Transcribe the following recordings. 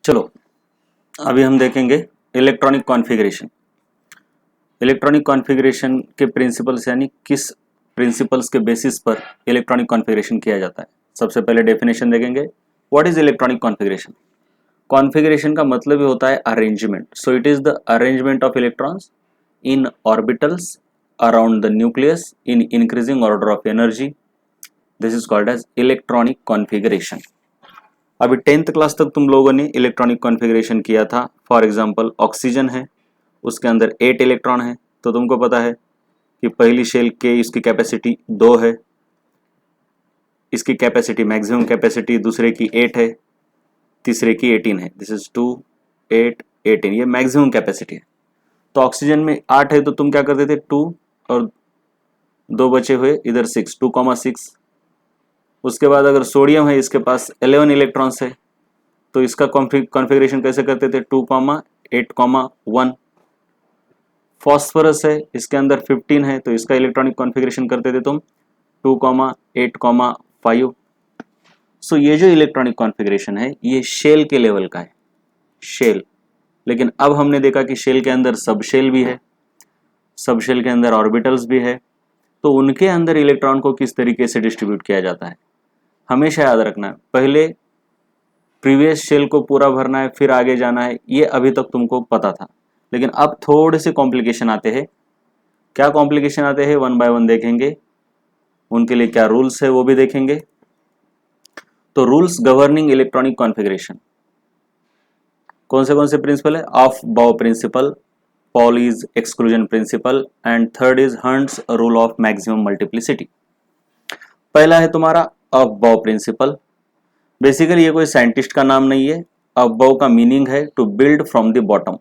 चलो अभी हम देखेंगे इलेक्ट्रॉनिक कॉन्फ़िगरेशन। इलेक्ट्रॉनिक कॉन्फ़िगरेशन के प्रिंसिपल्स यानी किस प्रिंसिपल्स के बेसिस पर इलेक्ट्रॉनिक कॉन्फ़िगरेशन किया जाता है। सबसे पहले डेफिनेशन देखेंगे, what is electronic configuration. Configuration का मतलब ही होता है arrangement. So it is the arrangement of electrons in orbitals around the nucleus in increasing order of energy. This is called as electronic configuration. अभी 10th क्लास तक तुम लोगों ने इलेक्ट्रॉनिक कॉन्फ़िगरेशन किया था। फॉर एग्जांपल ऑक्सीजन है, उसके अंदर 8 इलेक्ट्रॉन है, तो तुमको पता है कि पहली शेल के इसकी कैपेसिटी 2 है, इसकी कैपेसिटी मैक्सिमम कैपेसिटी दूसरे की 8 है, तीसरे की 18 है। दिस इज 2 8 18, ये मैक्सिमम कैपेसिटी है। तो ऑक्सीजन में 8 है तो तुम क्या करते थे, 2 और 2 बचे हुए इधर 6, 2,6। उसके बाद अगर सोडियम है, इसके पास 11 इलेक्ट्रॉन्स है, तो इसका कॉन्फ़िगरेशन कैसे करते थे, 2,8,1। फॉस्फोरस है, इसके अंदर 15 है, तो इसका इलेक्ट्रॉनिक कॉन्फ़िगरेशन करते थे तुम 2,8,5। सो ये जो इलेक्ट्रॉनिक कॉन्फ़िगरेशन है ये शेल के लेवल का है, शेल। लेकिन अब हमने देखा कि शेल के अंदर सब शेल भी है, सब शेल के अंदर ऑर्बिटल्स भी है, तो उनके अंदर इलेक्ट्रॉन को किस तरीके से डिस्ट्रीब्यूट किया जाता है। हमेशा याद रखना है, पहले प्रीवियस शेल को पूरा भरना है फिर आगे जाना है, ये अभी तक तुमको पता था। लेकिन अब थोड़े से कॉम्प्लिकेशन आते हैं। क्या कॉम्प्लिकेशन आते हैं, वन बाय वन देखेंगे। उनके लिए क्या रूल्स है वो भी देखेंगे। तो रूल्स गवर्निंग इलेक्ट्रॉनिक कॉन्फ़िगरेशन कौन से प्रिंसिपल है, Aufbau principle, Pauli's exclusion principle and third is Hund's rule of maximum multiplicity. पहला है तुम्हारा ऑफ बाउ प्रिंसिपल। बेसिकली ये कोई साइंटिस्ट का नाम नहीं है। अबव का मीनिंग है to build from the bottom.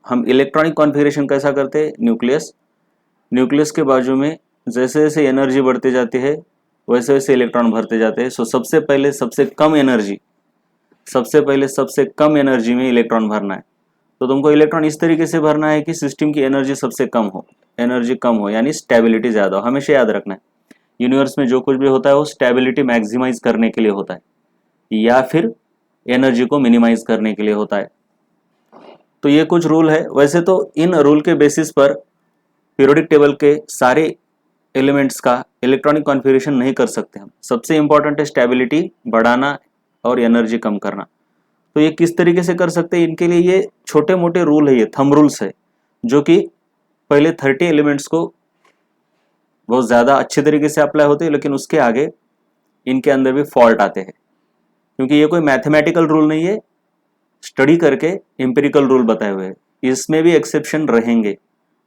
हम इलेक्ट्रॉनिक कॉन्फ़िगरेशन कैसा करते हैं, न्यूक्लियस के बाजू में जैसे जैसे एनर्जी बढ़ती जाती है वैसे वैसे इलेक्ट्रॉन भरते जाते हैं। सो सबसे पहले सबसे कम एनर्जी में इलेक्ट्रॉन भरना है। तो तुमको इलेक्ट्रॉन इस तरीके से भरना है कि सिस्टम की एनर्जी सबसे कम हो, एनर्जी कम हो यानी स्टेबिलिटी ज़्यादा हो। हमेशा याद रखना है, यूनिवर्स में जो कुछ भी होता है वो स्टेबिलिटी मैक्सिमाइज करने के लिए होता है या फिर एनर्जी को मिनिमाइज करने के लिए होता है। तो ये कुछ रूल है। वैसे तो इन रूल के बेसिस पर पीरियोडिक टेबल के सारे एलिमेंट्स का इलेक्ट्रॉनिक कॉन्फ़िगरेशन नहीं कर सकते हम। सबसे इंपॉर्टेंट है स्टेबिलिटी बढ़ाना और एनर्जी कम करना। तो ये किस तरीके से कर सकते हैं, इनके लिए ये छोटे मोटे रूल है, ये थंब रूल्स है, जो कि पहले 30 एलिमेंट्स को बहुत ज़्यादा अच्छे तरीके से अप्लाई होते हैं, लेकिन उसके आगे इनके अंदर भी फॉल्ट आते हैं, क्योंकि ये कोई मैथमेटिकल रूल नहीं है, स्टडी करके एम्पिरिकल रूल बताए हुए हैं। इसमें भी एक्सेप्शन रहेंगे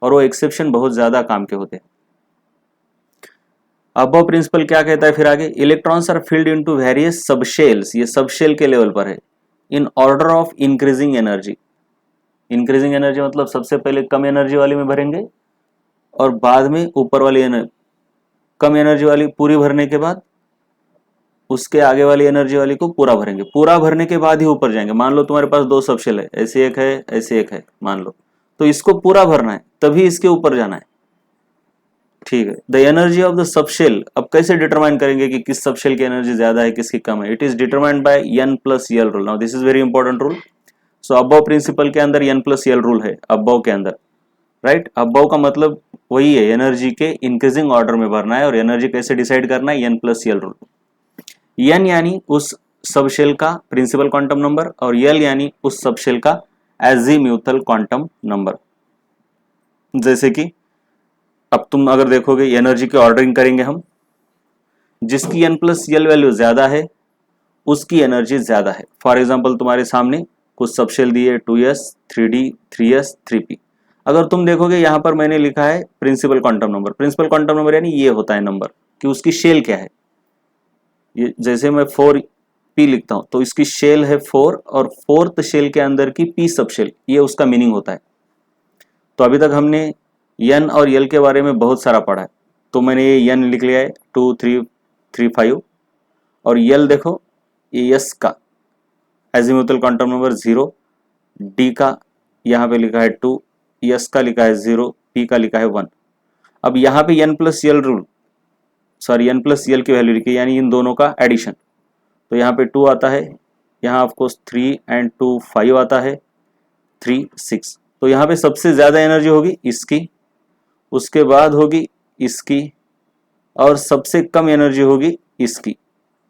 और वो एक्सेप्शन बहुत ज़्यादा काम के होते हैं। अबव प्रिंसिपल क्या कहता है फिर आगे, electrons are filled into various subshells, ये सबशेल के लेवल पर है, in order of increasing energy. Increasing energy मतलब सबसे पहले कम एनर्जी वाली में भरेंगे और बाद में ऊपर वाली कम एनर्जी वाली पूरी भरने के बाद उसके आगे वाली एनर्जी वाली को पूरा भरेंगे। पूरा भरने के बाद ही ऊपर जाएंगे। मान लो तुम्हारे पास 2 सबशेल है, ऐसे एक है ऐसे एक है मान लो, तो इसको पूरा भरना है तभी इसके ऊपर जाना है, ठीक है। The energy of the subshell, अब कैसे डिटरमाइन करेंगे कि किस सबशेल की एनर्जी ज्यादा है किसकी कम है। It is determined by n+l rule. Now this is very important rule. So Aufbau principle के अंदर n+l रूल है, अबव के अंदर, राइट। अबव का मतलब वही है, एनर्जी के इंक्रीजिंग ऑर्डर में भरना है। और एनर्जी कैसे डिसाइड करना है, n+l रूल। n यानी उस सबशेल का प्रिंसिपल क्वांटम नंबर और l यानी उस सबशेल का एजीम्यूथल क्वांटम नंबर। जैसे कि अब तुम अगर देखोगे एनर्जी की ऑर्डरिंग करेंगे हम, जिसकी n+l वैल्यू ज्यादा है उसकी एनर्जी ज्यादा है। फॉर एग्जांपल तुम्हारे सामने कुछ सबशेल दिए 2s 3d 3s 3p। अगर तुम देखोगे यहाँ पर मैंने लिखा है principal quantum number. Principal quantum number यानी ये होता है नंबर कि उसकी शेल क्या है। ये जैसे मैं 4p लिखता हूं तो इसकी शेल है 4 और 4th शेल के अंदर की p सबशेल, ये उसका मीनिंग होता है। तो अभी तक हमने n और l के बारे में बहुत सारा पढ़ा है। तो मैंने ये n लिख लिया है 2 3 3 5 और l देखो ये s का एजीमुथल क्वांटम नंबर 0, d का यहाँ पे लिखा है 2, s का लिखा है 0, p का लिखा है 1। अब यहाँ पे n+l रूल, सॉरी n+l की वैल्यू लिखी यानी इन दोनों का एडिशन। तो यहाँ पे 2 आता है, यहाँ ऑफकोर्स 3 and 2 5 आता है, 3 6। तो यहाँ पे सबसे ज़्यादा एनर्जी होगी इसकी, उसके बाद होगी इसकी, और सबसे कम एनर्जी होगी इसकी।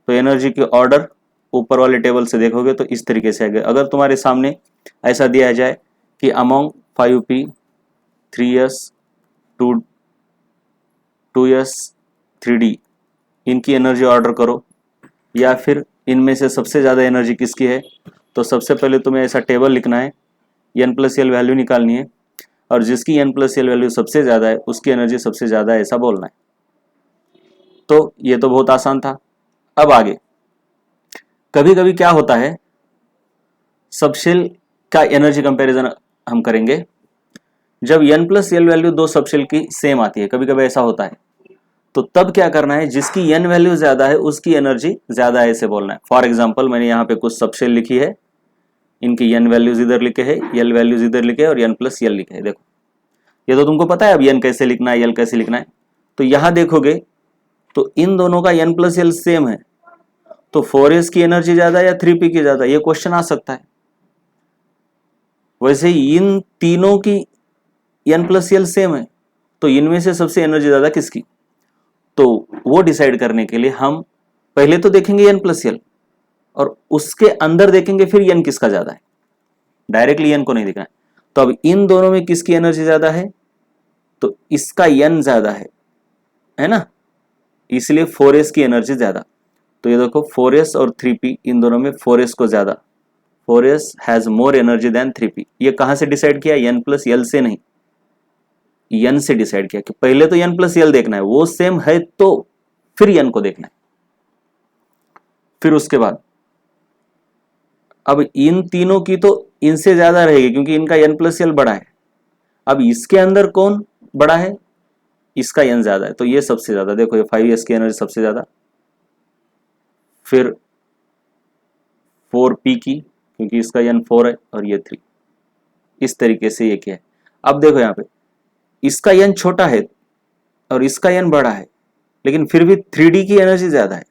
तो एनर्जी की ऑर्डर ऊपर वाले टेबल से देखोगे तो इस तरीके से आएगा। अगर तुम्हारे सामने ऐसा दिया जाए कि among 5p 3s 2s 3d इनकी एनर्जी ऑर्डर करो, या फिर इनमें से सबसे ज़्यादा एनर्जी किसकी है, तो सबसे पहले तुम्हें ऐसा टेबल लिखना है, n+l वैल्यू निकालनी है, और जिसकी n+l वैल्यू सबसे ज़्यादा है उसकी एनर्जी सबसे ज़्यादा है ऐसा बोलना है। तो ये तो बहुत आसान था। अब आगे कभी कभी क्या होता है, सबशेल का एनर्जी कंपैरिजन हम करेंगे जब n+l वैल्यू दो सबशेल की सेम आती है, कभी कभी ऐसा होता है। तो तब क्या करना है, जिसकी n वैल्यू ज्यादा है उसकी एनर्जी ज्यादा है ऐसे बोलना है। फॉर एग्जांपल मैंने यहाँ पे कुछ सबशेल लिखी है, इनकी n वैल्यूज इधर लिखे है, l वैल्यूज इधर लिखे है और n+l लिखे है। देखो ये तो तुमको पता है अब n कैसे लिखना है, l कैसे लिखना है। तो यहां देखोगे तो इन दोनों का n+l सेम है, तो 4s की एनर्जी ज्यादा या 3p की ज्यादा, ये क्वेश्चन आ सकता है। वैसे ही इन तीनों की n+l सेम है, तो इनमें से सबसे एनर्जी ज्यादा किसकी, तो वो डिसाइड करने के लिए हम पहले तो देखेंगे n+l और उसके अंदर देखेंगे फिर n किसका ज्यादा है, डायरेक्टली n को नहीं देखना है। तो अब इन दोनों में किसकी एनर्जी ज्यादा है, तो इसका n ज्यादा है ना, इसलिए 4s की एनर्जी ज्यादा। तो ये देखो 4s और 3p इन दोनों में 4s को ज्यादा, 4s has more energy then 3p। ये कहां से डिसाइड किया, n+l से नहीं, n से डिसाइड किया कि पहले तो n+l देखना है, वो सेम है तो फिर n को देखना है। फिर उसके बाद अब इन तीनों की तो इनसे ज्यादा रहेगी क्योंकि इनका n+l बड़ा है। अब इसके अंदर कौन बड़ा है, इसका n ज्यादा है, तो ये सबसे ज्यादा। देखो ये 5s की एनर्जी सबसे ज्यादा, फिर 4p की क्योंकि इसका n 4 है और ये 3। इस तरीके से ये क्या है। अब देखो यहाँ पे इसका n छोटा है और इसका n बड़ा है, लेकिन फिर भी 3d की एनर्जी ज्यादा है,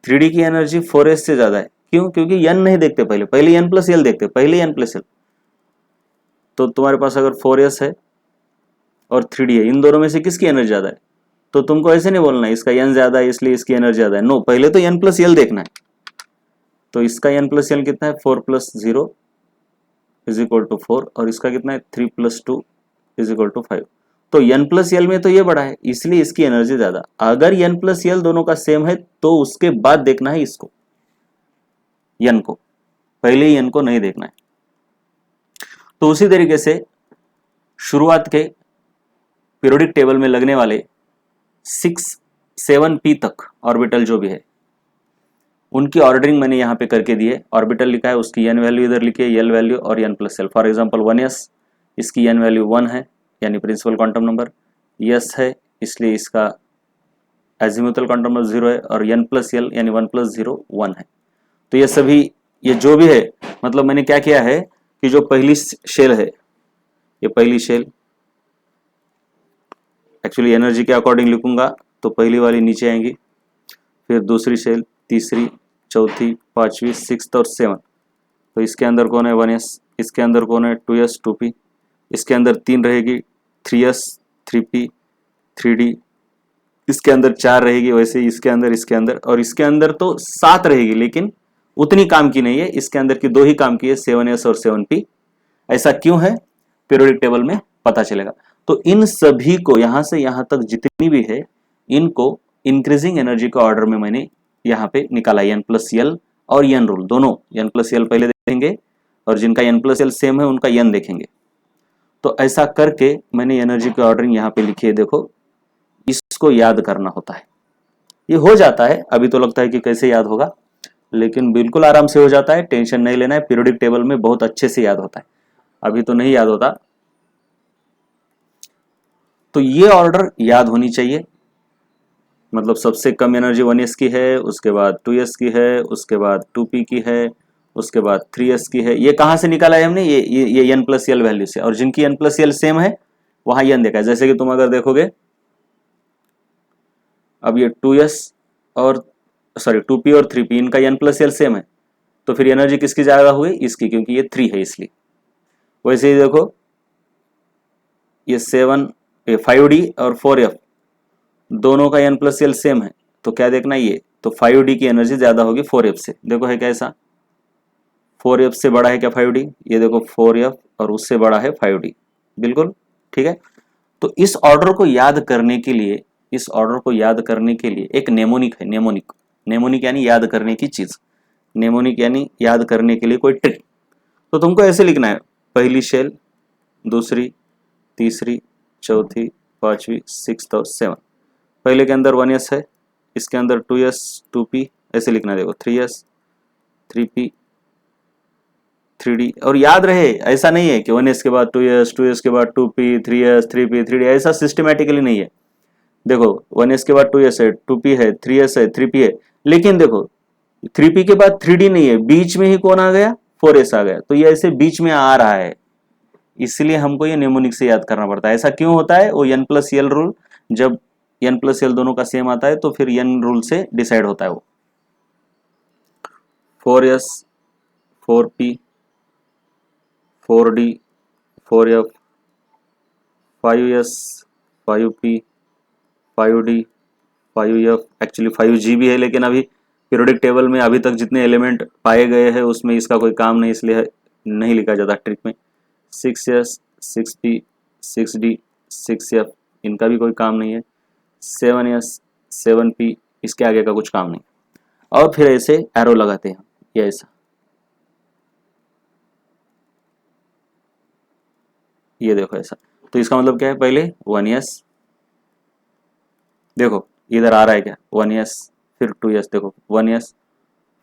3d की एनर्जी 4s से ज्यादा है। क्यों, क्योंकि n नहीं देखते, पहले n+l देखते, पहले n+l। तो तुम्हारे पास अगर 4s है और 3d है, इन दोनों में से किसकी एनर्जी ज्यादा है, तो तुमको ऐसे नहीं बोलना है इसका n ज्यादा है इसलिए इसकी एनर्जी ज्यादा है, नो, पहले तो n+l देखना है। तो इसका n+l कितना है, 4 + 0 = 4, और इसका कितना है 3 + 2 = 5। तो n+l में तो ये बड़ा है इसलिए इसकी एनर्जी ज्यादा। अगर n+l दोनों का सेम है तो उसके बाद देखना है इसको, n को, पहले ही n को नहीं देखना है। तो उसी तरीके से शुरुआत के पीरियोडिक टेबल में लगने वाले 6 7p तक ऑर्बिटल जो भी है उनकी ऑर्डरिंग मैंने यहाँ पे करके दी है। ऑर्बिटल लिखा है, उसकी n वैल्यू इधर लिखी है, l वैल्यू और n+l। फॉर एग्जांपल 1s, इसकी n वैल्यू 1 है यानी प्रिंसिपल क्वांटम नंबर, s है इसलिए इसका एजिमुथल क्वांटम नंबर 0 है, और n+l यानी 1 + 0 1 है। तो ये सभी, ये जो भी है, मतलब मैंने क्या किया है कि जो पहली शेल है, ये पहली शेल, एक्चुअली एनर्जी के अकॉर्डिंग लिखूंगा तो पहली वाली नीचे आएंगी, फिर दूसरी शेल, तीसरी, चौथी, पांचवी, 6th और 7th। तो इसके अंदर कौन है 1s, इसके अंदर कौन है 2s 2p, इसके अंदर 3 रहेगी 3s 3p 3d, इसके अंदर 4 रहेगी, वैसे इसके अंदर और इसके अंदर तो 7 रहेगी लेकिन उतनी काम की नहीं है, इसके अंदर की 2 ही काम की है, 7s और 7p। ऐसा क्यों है पीरियोडिक टेबल में पता चलेगा। तो इन सभी को यहां से यहां तक जितनी भी है इनको इंक्रीजिंग एनर्जी का ऑर्डर में मैंने यहाँ पे निकाला, n+l और n रूल दोनों, n+l पहले देखेंगे और जिनका n+l सेम है उनका n देखेंगे। तो ऐसा करके मैंने एनर्जी की ऑर्डरिंग यहाँ पे लिखी है। देखो इसको याद करना होता है, ये हो जाता है, अभी तो लगता है कि कैसे याद होगा, लेकिन बिल्कुल आराम से हो जाता है, टेंशन नहीं लेना है। पीरियोडिक टेबल में बहुत अच्छे से याद होता है, अभी तो नहीं याद होता। तो ये ऑर्डर याद होनी चाहिए, मतलब सबसे कम एनर्जी 1s की है, उसके बाद 2s की है, उसके बाद 2p की है, उसके बाद 3s की है। ये कहाँ से निकाला है हमने, ये n+l वैल्यू से, और जिनकी n+l सेम है वहां n देखा है। जैसे कि तुम अगर देखोगे अब ये 2s और 2p और 3p इनका n+l सेम है, तो फिर एनर्जी किसकी ज्यादा हुई, इसकी, क्योंकि ये 3 है इसलिए। वैसे ही देखो ये 5D और 4F दोनों का n+L सेम है, तो क्या देखना ये, तो 5D की एनर्जी ज्यादा होगी 4F से। देखो है कैसा, 4F से बड़ा है क्या 5D, ये देखो 4F और उससे बड़ा है 5D, बिल्कुल ठीक है। तो इस ऑर्डर को याद करने के लिए, इस ऑर्डर को याद करने के लिए एक नेमोनिक है, नेमोनिक, नेमोनिक यानी याद करने की चीज, नेमोनिक यानी याद करने के लिए कोई ट्रिक। तो तुमको ऐसे लिखना है, पहली शेल, दूसरी, तीसरी, चौथी, पांचवी, 6th और 7th। पहले के अंदर 1s है, इसके अंदर 2s 2p, ऐसे लिखना है देखो 3s 3p 3d। और याद रहे ऐसा नहीं है कि 1s के बाद 2s 2s के बाद 2p 3s 3p 3d, ऐसा सिस्टमेटिकली नहीं है। देखो 1s के बाद 2s है, 2p है, 3s है, 3p है, लेकिन देखो 3p के बाद 3d नहीं है, बीच में ही कौन आ गया, 4s आ गया। तो ये ऐसे बीच में आ रहा है, इसलिए हमको ये नेमोनिक से याद करना पड़ता है। ऐसा क्यों होता है, वो n+l रूल, जब n+l दोनों का सेम आता है तो फिर n रूल से डिसाइड होता है वो। 4s 4p 4d 4f 5s 5p 5d 5f, actually 5g भी है, लेकिन अभी पीरियोडिक टेबल में अभी तक जितने एलिमेंट पाए गए हैं उसमें इसका कोई काम नहीं, इसलिए नहीं लिखा जाता ट्रिक में। 6s 6p 6d 6f, इनका भी कोई काम नहीं है। 7s 7p, इसके आगे का कुछ काम नहीं। और फिर ऐसे एरो लगाते हैं, ये ऐसा, ये देखो ऐसा। तो इसका मतलब क्या है, पहले 1s, देखो इधर आ रहा है क्या 1s, फिर 2s, देखो 1s,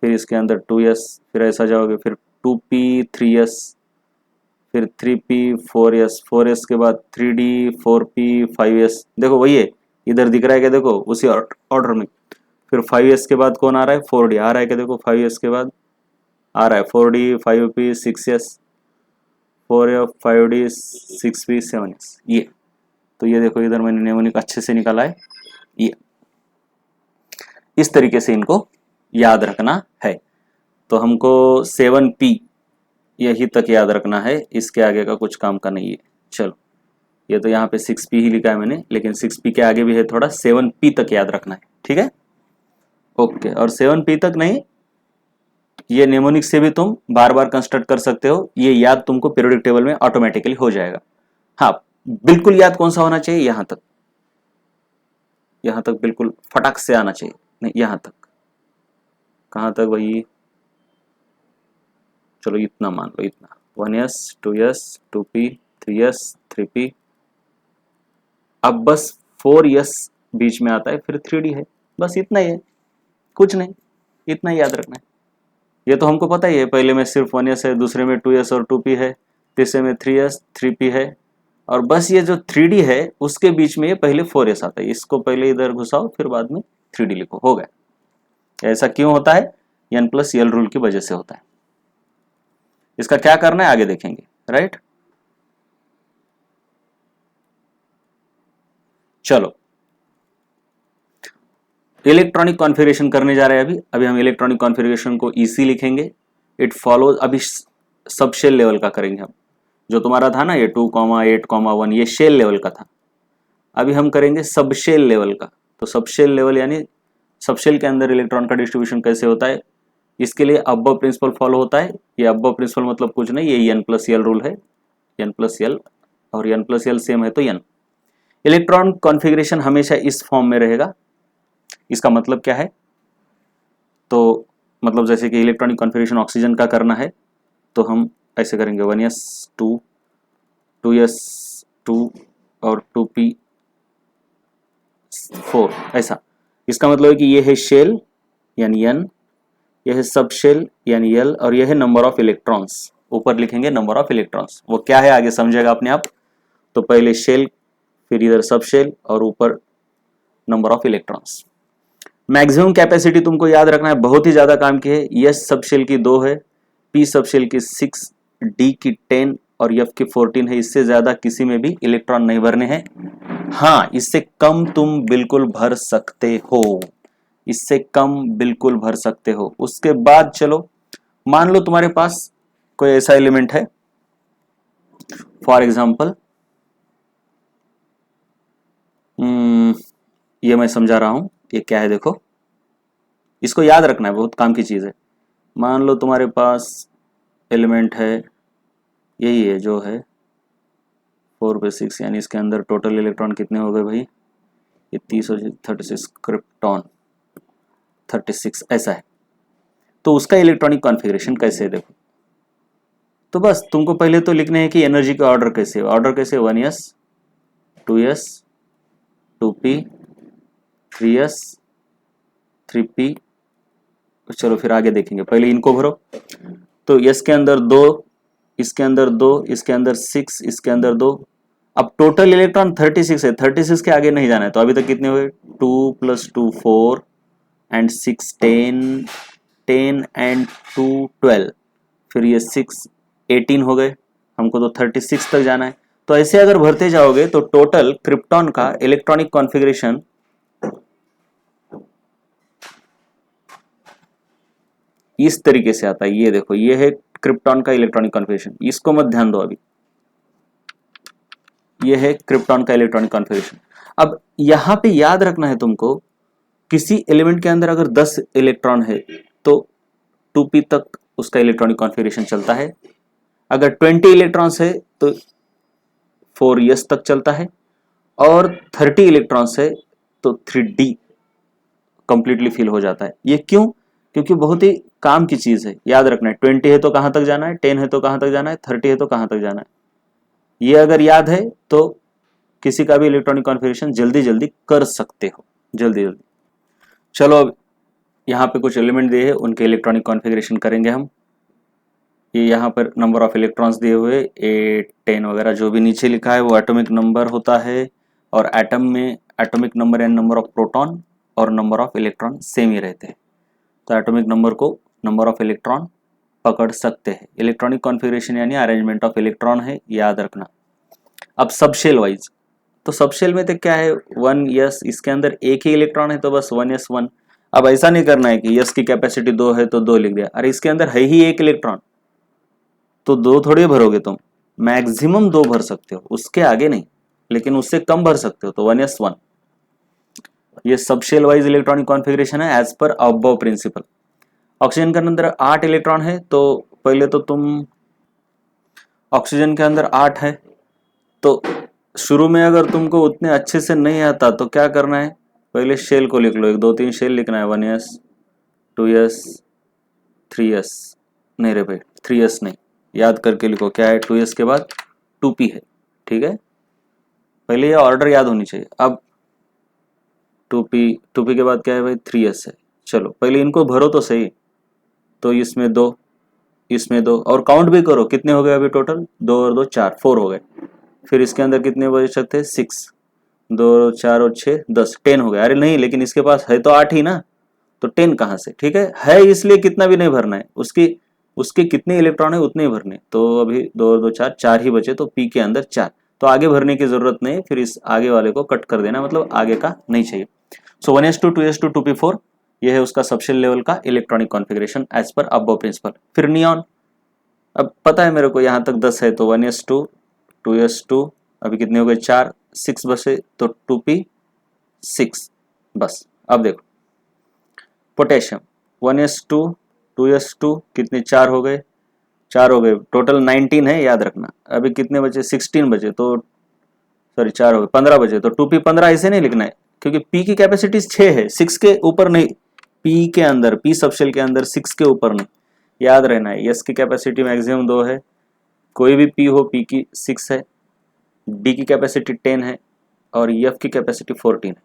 फिर इसके अंदर 2s, फिर ऐसा जाओगे, फिर 2p 3s, फिर 3p 4s, 4s के बाद 3d 4p 5s, देखो वही है, इधर दिख रहा है क्या, देखो उसी ऑर्डर में। फिर 5s के बाद कौन आ रहा है, 4d आ रहा है क्या, देखो 5s के बाद आ रहा है 4d 5p 6s 4f 5d 6p 7s, ये। तो ये देखो इधर मैंने नेमोनिक अच्छे से निकाला है, ये इस तरीके से इनको याद रखना है। तो हमको 7p यही तक याद रखना है, इसके आगे का कुछ काम का नहीं है। चलो ये तो यहाँ पे 6p ही लिखा है मैंने, लेकिन 6p के आगे भी है थोड़ा, 7p तक याद रखना है, ठीक है ओके। और 7p तक नहीं, ये नेमोनिक से भी तुम बार बार कंस्ट्रक्ट कर सकते हो, ये याद तुमको पीरियोडिक टेबल में ऑटोमेटिकली हो जाएगा। हाँ बिल्कुल याद कौन सा होना चाहिए, यहां तक, यहां तक बिल्कुल फटाक से आना चाहिए, नहीं यहां तक, कहां तक भाई, चलो इतना मान लो, इतना 1s 2s 2p 3s 3p, अब बस 4s बीच में आता है, फिर 3d है, बस इतना ही है, कुछ नहीं, इतना ही याद रखना है। ये तो हमको पता ही है, पहले में सिर्फ 1s है, दूसरे में 2s और 2p है, तीसरे में 3s 3p है, और बस ये जो 3d है उसके बीच में ये पहले 4s आता है, इसको पहले इधर घुसाओ फिर बाद में 3d लिखो, हो गया। ऐसा क्यों होता है, n+l रूल की वजह से होता है। इसका क्या करना है आगे देखेंगे, राइट। चलो इलेक्ट्रॉनिक कॉन्फ़िगरेशन करने जा रहे हैं अभी हम इलेक्ट्रॉनिक कॉन्फ़िगरेशन को EC लिखेंगे, इट फॉलोज, अभी सब शेल लेवल का करेंगे हम, जो तुम्हारा था ना ये 2, 8, 1 ये शेल लेवल का था, अभी हम करेंगे सब शेल लेवल का। तो सब शेल लेवल यानी सब शेल के अंदर इलेक्ट्रॉन का डिस्ट्रीब्यूशन कैसे होता है, इसके लिए अबव प्रिंसिपल फॉलो होता है। ये अबव प्रिंसिपल मतलब कुछ नहीं, ये n+l रूल है, n+l, और n+l सेम है तो n। इलेक्ट्रॉन कॉन्फ़िगरेशन हमेशा इस फॉर्म में रहेगा। इसका मतलब क्या है, तो मतलब जैसे कि इलेक्ट्रॉनिक कॉन्फ़िगरेशन ऑक्सीजन का करना है तो हम ऐसे करेंगे 1s 2 2s 2 और 2p 4, ऐसा। इसका मतलब है कि ये है शेल यानी n, यह है सब शेल यानी l, और यह है नंबर ऑफ इलेक्ट्रॉन्स, ऊपर लिखेंगे नंबर ऑफ इलेक्ट्रॉन्स, वो क्या है आगे समझेगा अपने आप। तो पहले शेल, फिर इधर सब शेल, और ऊपर number of electrons. Maximum capacity तुमको याद रखना है, बहुत ही ज्यादा काम की है। S सब शेल की 2 है, P सब शेल की 6, D की 10 और F की 14 है। इससे ज्यादा किसी में भी इलेक्ट्रॉन नहीं भरने हैं। हाँ इससे कम तुम बिल्कुल भर सकते हो, इससे कम बिल्कुल भर सकते हो। उसके बाद चलो मान लो तुम्हारे पास कोई ऐसा एलिमेंट है, फॉर एग्जाम्पल ये मैं समझा रहा हूं, ये क्या है देखो, इसको याद रखना है, बहुत काम की चीज है। मान लो तुम्हारे पास एलिमेंट है, यही है जो है 4 पे 6, यानी इसके अंदर टोटल इलेक्ट्रॉन कितने हो गए भाई, ये 30 और 36, क्रिप्टॉन 36 ऐसा है। तो उसका इलेक्ट्रॉनिक कॉन्फ़िगरेशन कैसे है देखो, तो बस तुमको पहले तो लिखने हैं कि एनर्जी का ऑर्डर कैसे है, ऑर्डर कैसे 1s 2s 2p 3s 3p, चलो फिर आगे देखेंगे, पहले इनको भरो। तो s के अंदर 2, इसके अंदर 2, इसके अंदर 6, इसके अंदर 2, अब टोटल इलेक्ट्रॉन 36 है, 36 के आगे नहीं जाना है। तो अभी तक कितने हुए, 2 + 2 4 एंड 6 10, 10 एंड 2 12, फिर ये 6 18 हो गए, हमको तो 36 तक जाना है। तो ऐसे अगर भरते जाओगे तो टोटल क्रिप्टॉन का इलेक्ट्रॉनिक कॉन्फ़िगरेशन इस तरीके से आता है। ये देखो, ये है क्रिप्टॉन का इलेक्ट्रॉनिक कॉन्फ़िगरेशन, इसको मत ध्यान दो अभी, ये है क्रिप्टॉन का इलेक्ट्रॉनिक कॉन्फ़िगरेशन। अब यहां पे याद रखना है तुमको, किसी एलिमेंट के अंदर अगर 10 इलेक्ट्रॉन है तो 2p तक उसका इलेक्ट्रॉनिक कॉन्फ़िगरेशन चलता है, अगर 20 इलेक्ट्रॉन्स है तो 4s तक चलता है, और 30 इलेक्ट्रॉन्स है तो 3d कंप्लीटली फिल हो जाता है। ये क्यों, क्योंकि बहुत ही काम की चीज है, याद रखना है। 20 है तो कहां तक जाना है, 10 है तो कहां तक जाना है, 30 है तो कहां तक जाना है, ये अगर याद है तो किसी का भी इलेक्ट्रॉनिक कॉन्फ़िगरेशन जल्दी जल्दी कर सकते हो, जल्दी जल्दी। चलो अब यहाँ पे कुछ एलिमेंट दिए हैं, उनके इलेक्ट्रॉनिक कॉन्फ़िगरेशन करेंगे हम। ये यहाँ पर नंबर ऑफ इलेक्ट्रॉन्स दिए हुए 8 10 वगैरह जो भी नीचे लिखा है वो एटॉमिक नंबर होता है, और एटम में atomic number and number of proton और नंबर ऑफ इलेक्ट्रॉन सेम ही रहते हैं। तो एटॉमिक नंबर को नंबर ऑफ इलेक्ट्रॉन पकड़ सकते हैं। इलेक्ट्रॉनिक कॉन्फ़िगरेशन यानी अरेंजमेंट ऑफ इलेक्ट्रॉन है, याद रखना। अब सब शेल वाइज, तो सब शेल में तो क्या है 1s, इसके अंदर एक ही इलेक्ट्रॉन है तो बस 1s1। अब ऐसा नहीं करना है कि s की कैपेसिटी 2 है तो 2 लिख दिया, अरे इसके अंदर है ही एक इलेक्ट्रॉन, तो 2 थोड़ी भरोगे तुम, मैक्सिमम 2 भर सकते हो, उसके आगे नहीं, लेकिन उससे कम भर सकते हो, तो 1s1। ये सब शेल वाइज इलेक्ट्रॉनिक कॉन्फ़िगरेशन है as per above principle. Oxygen के अंदर 8 इलेक्ट्रॉन है, तो पहले तो तुम, ऑक्सीजन के अंदर 8 है, तो शुरू में अगर तुमको उतने अच्छे से नहीं आता तो क्या करना है, पहले शेल को लिख लो, 1 2 3 शेल लिखना है, 1s 2s 3s, नहीं रे भाई 3s नहीं, याद करके लिखो क्या है, 2s के बाद 2p है, ठीक है, पहले ये ऑर्डर याद होनी चाहिए। अब 2p के बाद क्या है भाई, 3s है। चलो पहले इनको भरो तो सही, तो इसमें 2, इसमें 2, और काउंट भी करो कितने हो गए अभी टोटल, 2 और 2 4, 4 हो गए। फिर इसके अंदर कितने बचे सकते हैं, 6, 2 और 4 और 6 10, 10 हो गए। अरे नहीं, लेकिन इसके पास है तो 8 ही ना, तो 10 कहाँ से, ठीक है इसलिए कितना भी नहीं भरना है, उसकी उसके कितने इलेक्ट्रॉन है उतने ही भरने। तो अभी 2 और 2 4, 4 ही बचे, तो पी के अंदर 4, तो आगे भरने की जरूरत नहीं, फिर इस आगे वाले को कट कर देना, मतलब आगे का नहीं चाहिए। सो 1s2 2s2 2p4, ये है उसका सबशेल लेवल का electronic configuration as per above principle. फिर नियॉन, अब पता है मेरे को यहाँ तक 10 है, तो 1s2 2s2, अभी कितने हो गए 4, 6 बसे तो 2p6, बस। अब देखो पोटेशियम 1s2 2s2 कितने 4 हो गए, 4 हो गए, टोटल 19 है, याद रखना। अभी कितने बचे 16 बचे, तो सॉरी 4 हो गए 15 बचे, तो 2p15 ऐसे नहीं लिखना है, क्योंकि p की कैपेसिटी 6 है, 6 के ऊपर नहीं, p के अंदर, p सबशेल के अंदर 6 के ऊपर नहीं, याद रहना है। s की कैपेसिटी मैक्सिमम 2 है, कोई भी p हो, p की 6 है, d की कैपेसिटी 10 है, और f की कैपेसिटी 14 है,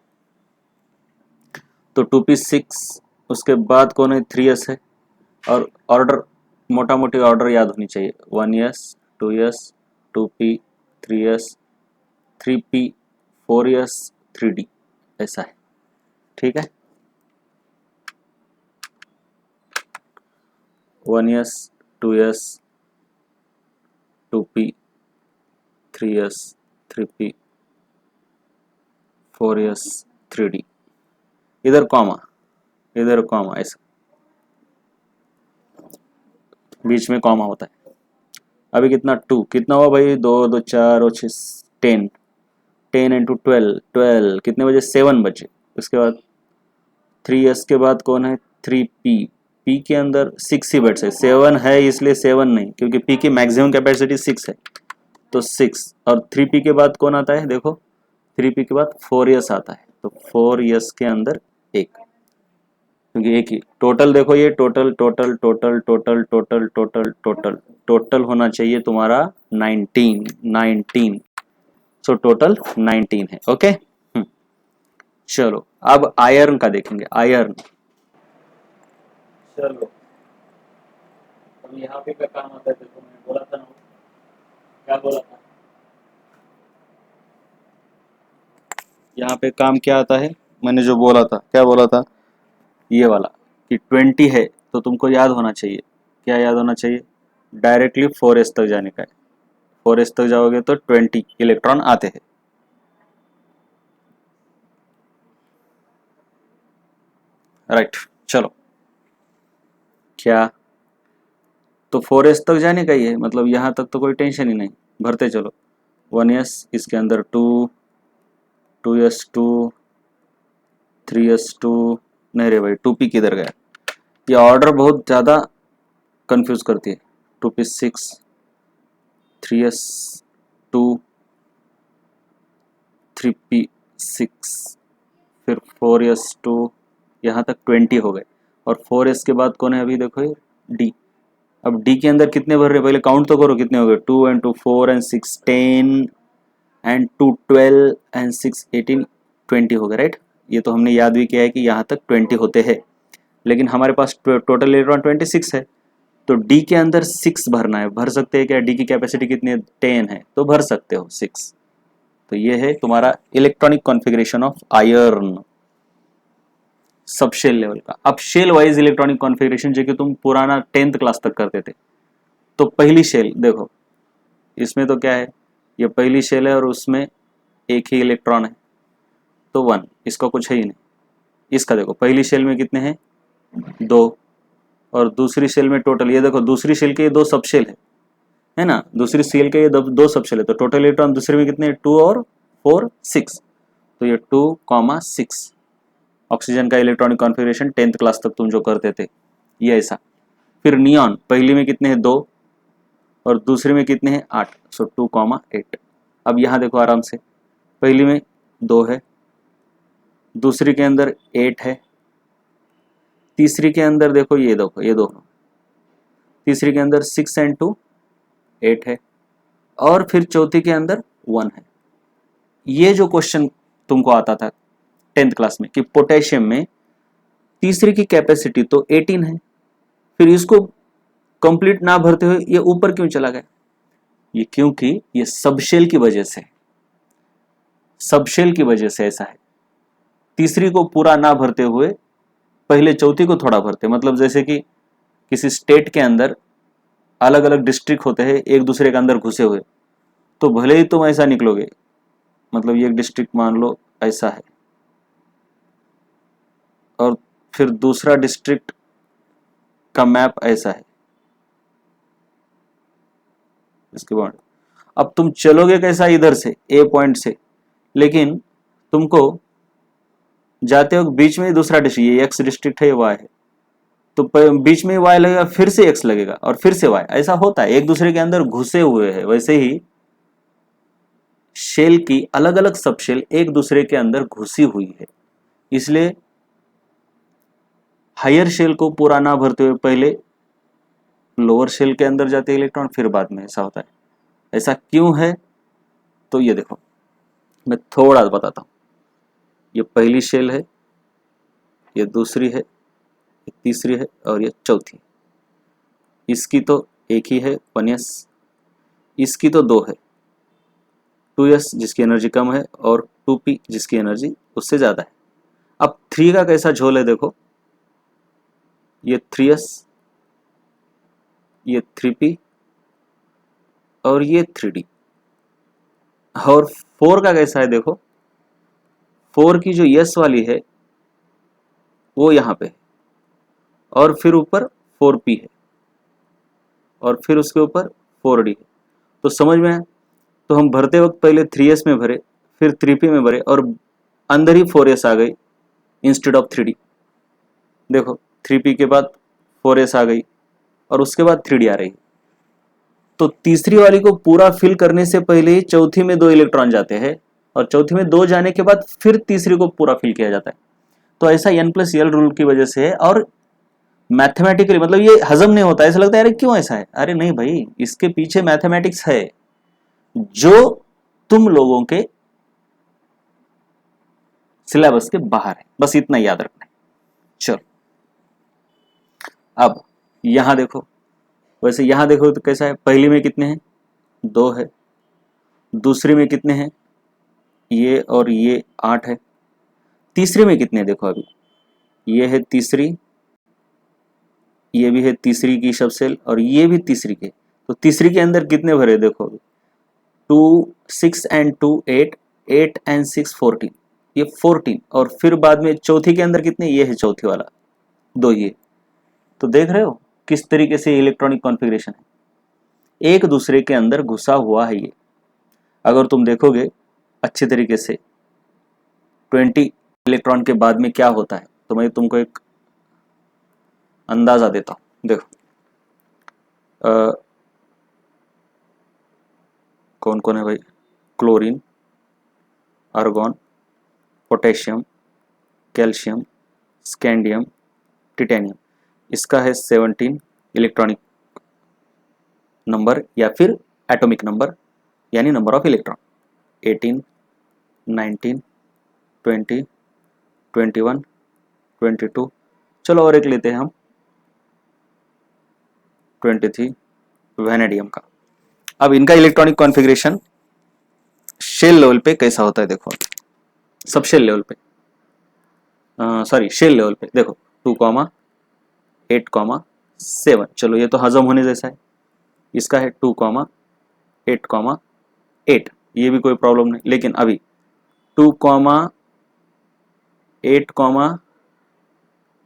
तो 2p6, उसके बाद कौन है 3s है, और ऑर्डर मोटा मोटी ऑर्डर याद होनी चाहिए, 1s 2s 2p 3s 3p 4s 3d, ऐसा है, ठीक है। 1s 2s 2p 3s 3p 4s 3d, इधर कॉमा, इधर कॉमा, ऐसा बीच में कॉमा होता है। अभी कितना 2 कितना हुआ भाई, 2 2 4 और 6 10, 10 इंटू 12 12 कितने बजे 7 बजे। उसके बाद 3s के बाद कौन है 3p, p के अंदर 6 ही बैठ है, 7 है इसलिए 7 नहीं, क्योंकि p की मैक्सिमम कैपेसिटी 6 है तो 6। और 3p के बाद कौन आता है देखो, 3p के बाद 4s आता है, तो 4s के अंदर एक, क्योंकि एक ही टोटल देखो, ये total total total total total total total total होना चाहिए तुम्हारा 19 सो टोटल 19 है। ओके चलो अब आयरन का देखेंगे, आयरन। चलो अब यहाँ पे क्या काम आता है देखो, मैंने बोला था ना, क्या बोला था, यहाँ पे काम क्या आता है, मैंने जो बोला था क्या बोला था, ये वाला कि 20 है तो तुमको याद होना चाहिए, क्या याद होना चाहिए, डायरेक्टली 4s तक जाने का है, 4s तक जाओगे तो 20 इलेक्ट्रॉन आते हैं। राइट चलो क्या, तो 4s तक जाने का ही है, मतलब यहाँ तक तो कोई टेंशन ही नहीं, भरते चलो 1s इसके अंदर 2 2s 2 3s 2, नहीं रे भाई 2p किधर गया, ये ऑर्डर बहुत ज़्यादा कंफ्यूज करती है, 2p 6 3s 2 3p 6 फिर 4s 2, यहाँ तक 20 हो गए, और 4s के बाद कौन है अभी देखो ये d। अब d के अंदर कितने भर रहे, पहले काउंट तो करो कितने हो गए, 2 and 2 4 and 6 10 and 2 12 and 6 18 20 हो गए राइट। ये तो हमने याद भी किया है कि यहाँ तक 20 होते हैं, लेकिन हमारे पास टोटल इलेक्ट्रॉन 26 है, तो d के अंदर 6 भरना है। भर सकते हैं क्या, d की कैपेसिटी कितनी है 10 है, तो भर सकते हो 6। तो ये है तुम्हारा electronic configuration of iron subshell level का। अब शेल वाइज इलेक्ट्रॉनिक कॉन्फ़िगरेशन जो कि तुम पुराना 10th क्लास तक करते थे, तो पहली शेल देखो, इसमें तो क्या है, ये पहली शेल है और उसमें एक ही इलेक्ट्रॉन है तो 1, इसका कुछ है ही नहीं। इसका देखो पहली शेल में कितने हैं 2, और दूसरी शेल में टोटल, ये देखो दूसरी शेल के ये 2 सब शेल है ना, दूसरी शेल के ये 2 सब शेल है, तो टोटल इलेक्ट्रॉन दूसरे में कितने 2 और 4 6, तो ये 2,6 ऑक्सीजन का इलेक्ट्रॉनिक कॉन्फ़िगरेशन 10th क्लास तक तुम जो करते थे ये ऐसा। फिर नियॉन पहली में कितने हैं 2 और दूसरे में कितने हैं 8, सो 2,8। अब यहाँ देखो आराम से, पहली में 2 है, दूसरी के अंदर 8 है, तीसरी के अंदर देखो ये देखो ये दोनों, तीसरी के अंदर 6 and 2 8 है, और फिर चौथी के अंदर 1 है। ये जो क्वेश्चन तुमको आता था 10th क्लास में कि पोटेशियम में तीसरी की कैपेसिटी तो 18 है, फिर इसको कंप्लीट ना भरते हुए ये ऊपर क्यों चला गया, ये क्योंकि ये सबशेल की वजह से, सबशेल की वजह से ऐसा है। तीसरी को पूरा ना भरते हुए पहले चौथी को थोड़ा भरते, मतलब जैसे कि किसी स्टेट के अंदर अलग अलग डिस्ट्रिक्ट होते हैं एक दूसरे के अंदर घुसे हुए, तो भले ही तुम ऐसा निकलोगे, मतलब ये एक डिस्ट्रिक्ट मान लो ऐसा है और फिर दूसरा डिस्ट्रिक्ट का मैप ऐसा है, इसके बाद अब तुम चलोगे कैसा इधर से ए पॉइंट से, लेकिन तुमको जाते हो बीच में दूसरा डिस्ट्रिक्ट, ये एक्स डिस्ट्रिक्ट है ये वाई है, तो बीच में वाई लगेगा फिर से एक्स लगेगा और फिर से वाई, ऐसा होता है, एक दूसरे के अंदर घुसे हुए हैं। वैसे ही शेल की अलग अलग सब शेल एक दूसरे के अंदर घुसी हुई है, इसलिए हायर शेल को पूरा ना भरते हुए पहले लोअर शेल के अंदर जाते इलेक्ट्रॉन, फिर बाद में ऐसा होता है। ऐसा क्यों है, तो ये देखो मैं थोड़ा बताता हूँ। ये पहली शेल है, ये दूसरी है, ये तीसरी है और ये चौथी। इसकी तो एक ही है 1s, इसकी तो 2 है, 2s जिसकी एनर्जी कम है और 2p जिसकी एनर्जी उससे ज़्यादा है। अब 3 का कैसा झोल है देखो, ये 3s, ये 3p और ये 3d। और 4 का कैसा है देखो, 4 की जो यस वाली है वो यहाँ पे है और फिर ऊपर 4p है, और फिर उसके ऊपर 4d है। तो समझ में आया? तो हम भरते वक्त पहले 3s में भरे, फिर 3p में भरे और अंदर ही 4s आ गई इंस्टेड ऑफ 3d। देखो 3p के बाद 4s आ गई और उसके बाद 3d आ रही। तो तीसरी वाली को पूरा फिल करने से पहले ही चौथी में 2 इलेक्ट्रॉन जाते हैं और चौथी में 2 जाने के बाद फिर तीसरी को पूरा फिल किया जाता है। तो ऐसा n+l रूल की वजह से है। और मैथमेटिकली मतलब ये हजम नहीं होता, ऐसा लगता है अरे क्यों ऐसा है। अरे नहीं भाई, इसके पीछे मैथमेटिक्स है जो तुम लोगों के सिलेबस के बाहर है, बस इतना याद रखना है। चलो अब यहां देखो, वैसे यहां देखो तो कैसा है, पहली में कितने हैं, 2 है, दूसरी में कितने हैं, ये और ये 8 है, तीसरी में कितने, देखो अभी ये है तीसरी, ये भी है तीसरी की सब सेल और ये भी तीसरी के। तो तीसरी के अंदर कितने भरे, देखो 2 6 एंड 2 8, 8 एंड 6 14, ये 14। और फिर बाद में चौथी के अंदर कितने, ये है चौथी वाला 2 ये। तो देख रहे हो किस तरीके से इलेक्ट्रॉनिक कॉन्फ़िगरेशन है, एक दूसरे के अंदर घुसा हुआ है ये। अगर तुम देखोगे अच्छे तरीके से 20 इलेक्ट्रॉन के बाद में क्या होता है, तो मैं तुमको एक अंदाजा देता हूं। देखो कौन कौन है भाई, chlorine, argon, potassium, calcium, scandium, titanium. इसका है 17 इलेक्ट्रॉनिक नंबर या फिर एटॉमिक नंबर यानी नंबर ऑफ इलेक्ट्रॉन। 18, 19, 20, 21, 22। चलो और एक लेते हैं हम 23 वैनेडियम का। अब इनका इलेक्ट्रॉनिक कॉन्फ़िगरेशन शेल लेवल पे कैसा होता है, देखो सब शेल लेवल पे, सॉरी शेल लेवल पे देखो 2, 8, 7। चलो ये तो हजम होने जैसा है। इसका है 2, 8, 8, ये भी कोई प्रॉब्लम नहीं। लेकिन अभी 2, 8,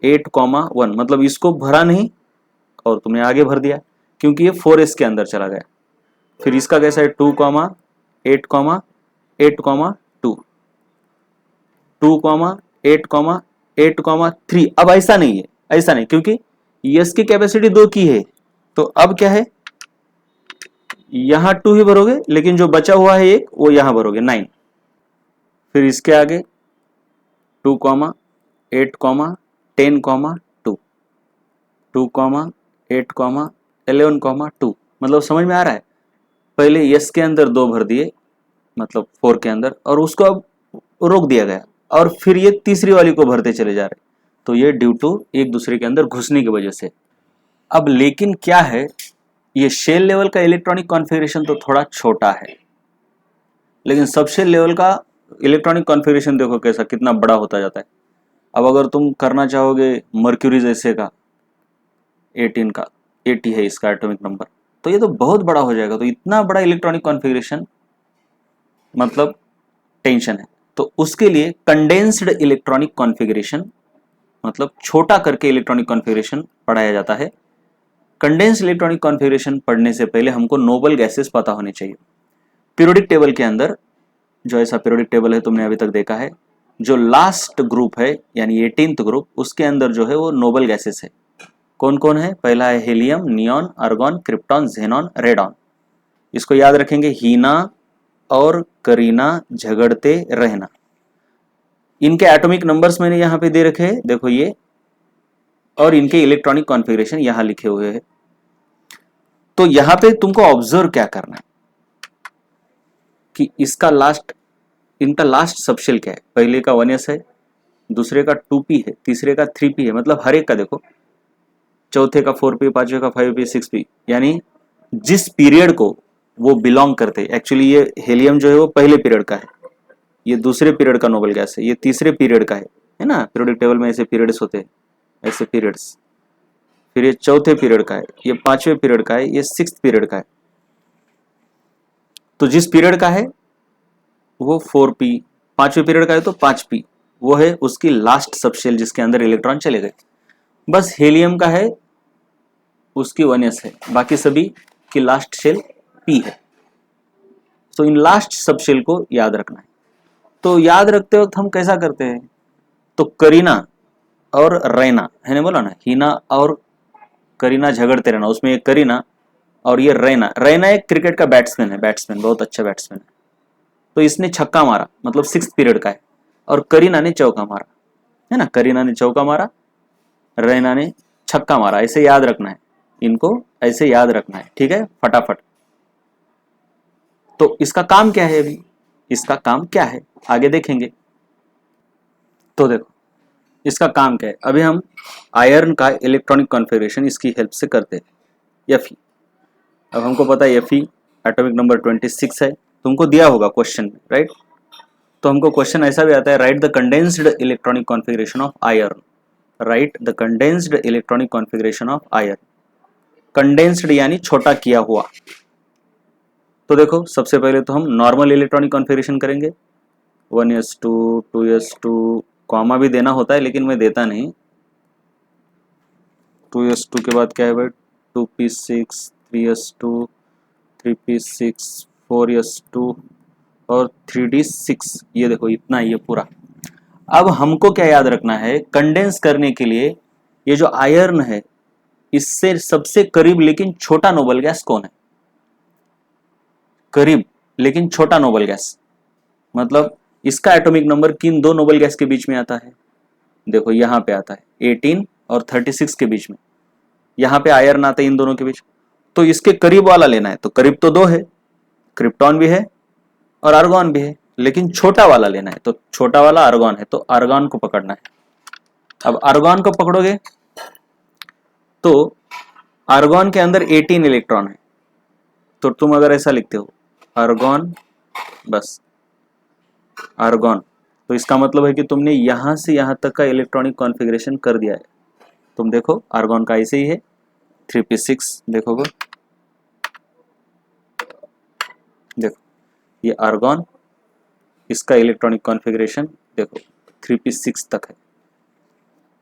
8, 1 मतलब इसको भरा नहीं और तुमने आगे भर दिया क्योंकि ये 4s के अंदर चला गया। फिर इसका कैसा है 2, 8, 8, 2, 2, 8, 3। अब ऐसा नहीं है, ऐसा नहीं, क्योंकि यस की कैपेसिटी 2 की है। तो अब क्या है, यहां 2 ही भरोगे, लेकिन जो बचा हुआ है एक वो यहां भरोगे 9। फिर इसके आगे 2, 8, 10, 2, 2, 8, 11, 2। मतलब समझ में आ रहा है, पहले यस के अंदर 2 भर दिए मतलब 4 के अंदर और उसको अब रोक दिया गया और फिर ये तीसरी वाली को भरते चले जा रहे। तो ये ड्यू टू एक दूसरे के अंदर घुसने की वजह से। अब लेकिन क्या है, ये शेल लेवल का इलेक्ट्रॉनिक कॉन्फ़िगरेशन तो थोड़ा छोटा है, लेकिन सब शेल लेवल का इलेक्ट्रॉनिक कॉन्फ़िगरेशन देखो कैसा कितना बड़ा होता जाता है। अब अगर तुम करना चाहोगे मर्क्यूरी जैसे का 18 का 80 है इसका एटॉमिक नंबर, तो ये तो बहुत बड़ा हो जाएगा। तो इतना बड़ा इलेक्ट्रॉनिक कॉन्फ़िगरेशन मतलब टेंशन है। तो उसके लिए कंडेंस्ड इलेक्ट्रॉनिक कॉन्फ़िगरेशन मतलब छोटा करके इलेक्ट्रॉनिक कॉन्फ़िगरेशन पढ़ाया जाता है। कंडेंस्ड इलेक्ट्रॉनिक कॉन्फ़िगरेशन पढ़ने से पहले हमको नोबल गैसेस पता होने चाहिए। पीरियोडिक टेबल के अंदर जो ऐसा पीरियोडिक टेबल है तुमने अभी तक देखा है, जो लास्ट ग्रुप है यानी 18th ग्रुप, उसके अंदर जो है वो नोबल गैसेस है। कौन कौन है, पहला है helium, neon, argon, krypton, xenon, radon. इसको याद रखेंगे, हीना और करीना झगड़ते रहना। इनके एटॉमिक नंबर्स मैंने यहाँ पे दे रखे हैं, देखो ये, और इनके इलेक्ट्रॉनिक कॉन्फ़िगरेशन यहाँ लिखे हुए हैं। तो यहाँ पे तुमको ऑब्जर्व क्या करना है कि इसका इनका लास्ट सबशेल क्या है। पहले का 1s है, दूसरे का 2p है, तीसरे का 3p है, मतलब हर एक का देखो, चौथे का 4p, पांचवे का 5p, 6p, यानी जिस पीरियड को वो बिलोंग करते हैं। एक्चुअली ये हेलियम जो है वो पहले पीरियड का है, ये दूसरे पीरियड का नोबल गैस है, ये तीसरे पीरियड का है ना। पीरियोडिक टेबल में ऐसे पीरियड्स होते हैं, ऐसे पीरियड्स। फिर ये चौथे पीरियड का है, ये पांचवें पीरियड का है, ये 6th पीरियड का है। तो जिस पीरियड का है वो 4p, पांचवें पीरियड का है तो 5p, वो है उसकी लास्ट सबशेल जिसके अंदर इलेक्ट्रॉन चले गए। बस हीलियम का है उसकी 1s है, बाकी सभी की लास्ट शेल p है। तो इन लास्ट सब शेल को याद रखना है। तो याद रखते वक्त हम कैसा करते हैं, तो करीना और रैना है ना, बोला ना, हीना और करीना झगड़ते रहना, उसमें एक करीना और ये रैना। रैना एक क्रिकेट का बैट्समैन है, बैट्समैन बहुत अच्छा बैट्समैन है। तो इसने छक्का मारा, मतलब 6th पीरियड का है, और करीना ने चौका मारा, है ना, करीना ने चौका मारा, रैना ने छक्का मारा। ऐसे याद रखना है, इनको ऐसे याद रखना है, ठीक है, फटाफट। तो इसका काम क्या है, अभी इसका काम क्या है आगे देखेंगे। तो देखो इसका काम क्या है, अभी हम आयरन का इलेक्ट्रॉनिक कॉन्फ़िगरेशन इसकी हेल्प से करते हैं, Fe। अब हमको पता है Fe एटॉमिक नंबर 26 है, तुमको दिया होगा क्वेश्चन में, राइट। तो हमको क्वेश्चन ऐसा भी आता है, right the condensed electronic configuration of iron, right the condensed electronic configuration of iron. Condensed यानी छोटा किया हुआ। तो देखो सबसे पहले तो हम नॉर्मल इलेक्ट्रॉनिक कॉन्फ़िगरेशन करेंगे, 1s2 2s2, कॉमा भी देना होता है लेकिन मैं देता नहीं। 2s2 के बाद क्या है भाई, 2p6 3s2 3p6 4s2 और 3d6, ये देखो इतना ये पूरा। अब हमको क्या याद रखना है, कंडेंस करने के लिए ये जो आयरन है इससे सबसे करीब लेकिन छोटा नोबल गैस कौन है, करीब लेकिन छोटा नोबल गैस, मतलब इसका एटॉमिक नंबर किन दो नोबल गैस के बीच में आता है, देखो यहां पे आता है 18 और 36 के बीच में, यहां पे आयरन आता है इन दोनों के बीच। तो इसके करीब वाला लेना है, तो करीब तो दो है, क्रिप्टॉन भी है और आर्गॉन भी है, लेकिन छोटा वाला लेना है, तो छोटा वाला आर्गॉन है, तो आर्गॉन को पकड़ना है। अब आर्गॉन को पकड़ोगे तो आर्गॉन के अंदर 18 इलेक्ट्रॉन है, तो तुम अगर ऐसा लिखते हो आर्गॉन, बस आर्गॉन, तो इसका मतलब है कि तुमने यहां से यहां तक का इलेक्ट्रॉनिक कॉन्फ़िगरेशन कर दिया है। तुम देखो आर्गॉन का ऐसे ही है, 3p6 देखोगे, देखो ये आर्गॉन, इसका इलेक्ट्रॉनिक कॉन्फ़िगरेशन देखो 3p6 तक है।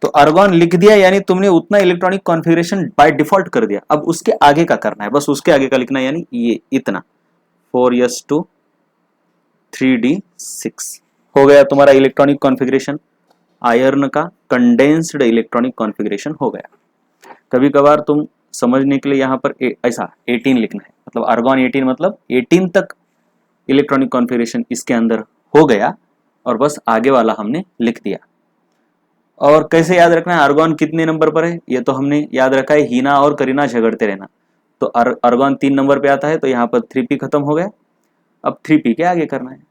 तो आर्गॉन लिख दिया यानी तुमने उतना इलेक्ट्रॉनिक कॉन्फ़िगरेशन बाय डिफॉल्ट कर दिया। अब उसके आगे का करना है, बस उसके आगे का लिखना है, यानी ये इतना 4s2 3d6 हो गया तुम्हारा इलेक्ट्रॉनिक कॉन्फ़िगरेशन। आयरन का कंडेंस्ड इलेक्ट्रॉनिक कॉन्फ़िगरेशन हो गया। कभी कभार तुम समझने के लिए यहाँ पर ऐसा 18 लिखना है, मतलब आर्गॉन 18, मतलब 18 तक इलेक्ट्रॉनिक कॉन्फ़िगरेशन इसके अंदर हो गया और बस आगे वाला हमने लिख दिया। और कैसे याद रखना है आर्गॉन कितने नंबर पर है, ये तो हमने याद रखा है, हीना और करीना झगड़ते रहना। तो आर्गॉन 3 नंबर पे आता है, तो यहाँ पर 3p खत्म हो गया, अब 3p के आगे करना है।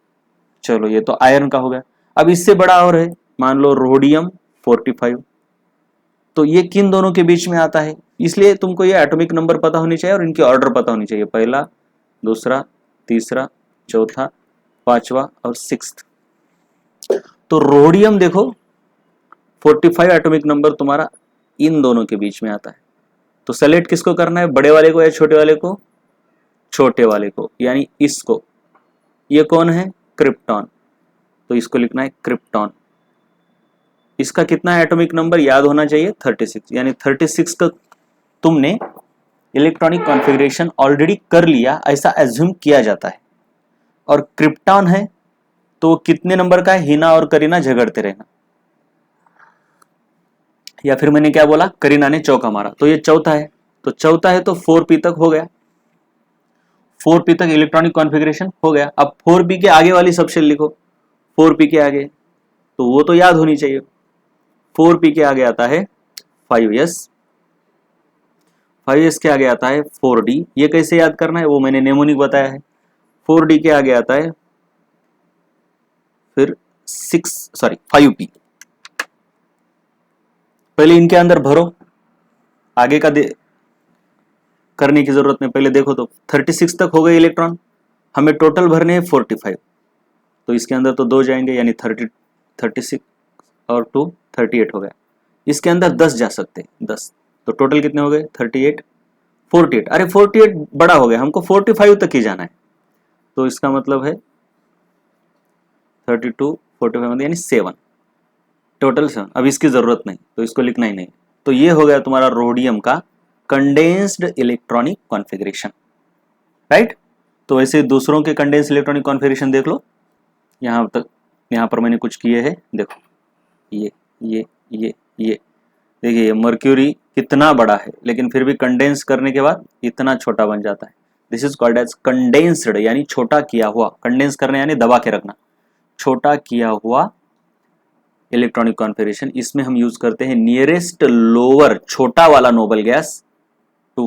चलो ये तो आयरन का हो गया। अब इससे बड़ा और है, मान लो रोडियम 45, तो ये किन दोनों के बीच में आता है, इसलिए तुमको ये एटॉमिक नंबर पता होनी चाहिए और इनकी ऑर्डर पता होनी चाहिए, पहला दूसरा तीसरा चौथा पांचवा और 6th। तो रोडियम देखो 45 एटॉमिक नंबर तुम्हारा इन दोनों के बीच में आता है। तो सेलेक्ट किसको करना है, बड़े वाले को या छोटे वाले को, छोटे वाले को, यानी इसको। ये कौन है, क्रिप्टॉन, तो इसको लिखना है क्रिप्टॉन। इसका कितना एटॉमिक नंबर याद होना चाहिए, 36, यानी 36 का तुमने इलेक्ट्रॉनिक कॉन्फ़िगरेशन ऑलरेडी कर लिया, ऐसा एज्यूम किया जाता है। और क्रिप्टॉन है तो कितने नंबर का है, हीना और करीना झगड़ते रहना, या फिर मैंने क्या बोला, करीना ने चौका मारा, तो ये चौथा है, तो चौथा है तो 4p तक हो गया, 4p तक इलेक्ट्रॉनिक कॉन्फ़िगरेशन हो गया। अब 4p के आगे वाली सबशेल लिखो, 4p के आगे, तो वो तो याद होनी चाहिए। 4p के आगे आता है 5s, 5s के आगे आता है 4d, ये कैसे याद करना है वो मैंने नेमोनिक बताया है। 4d के आगे आता है फिर 5p। पहले इनके अंदर भरो, आगे का करने की जरूरत नहीं, पहले देखो तो 36 तक हो गए इलेक्ट्रॉन, हमें टोटल भरने हैं 45, तो इसके अंदर तो 2 जाएंगे, यानी 36 और 2 38 हो गया। इसके अंदर 10 जा सकते, 10, तो टोटल कितने हो गए 38 48, अरे 48 बड़ा हो गया, हमको 45 तक ही जाना है, तो इसका मतलब है 32 45 यानी 7, टोटल 7। अब इसकी जरूरत नहीं तो इसको लिखना ही नहीं। तो ये हो गया तुम्हारा रोडियम का कंडेंस्ड इलेक्ट्रॉनिक कॉन्फ़िगरेशन, राइट। तो वैसे दूसरों के कंडेंस्ड इलेक्ट्रॉनिक कॉन्फ़िगरेशन देख लो, यहाँ तक, यहाँ पर मैंने कुछ किए हैं, देखो ये ये ये ये देखिए, ये मर्क्यूरी कितना बड़ा है लेकिन फिर भी कंडेंस करने के बाद इतना छोटा बन जाता है। This is called as condensed, यानी छोटा किया हुआ। कंडेंस करने यानी दबा के रखना, छोटा किया हुआ इलेक्ट्रॉनिक कॉन्फ़िगरेशन। इसमें हम यूज करते हैं नियरेस्ट लोअर, छोटा वाला noble gas to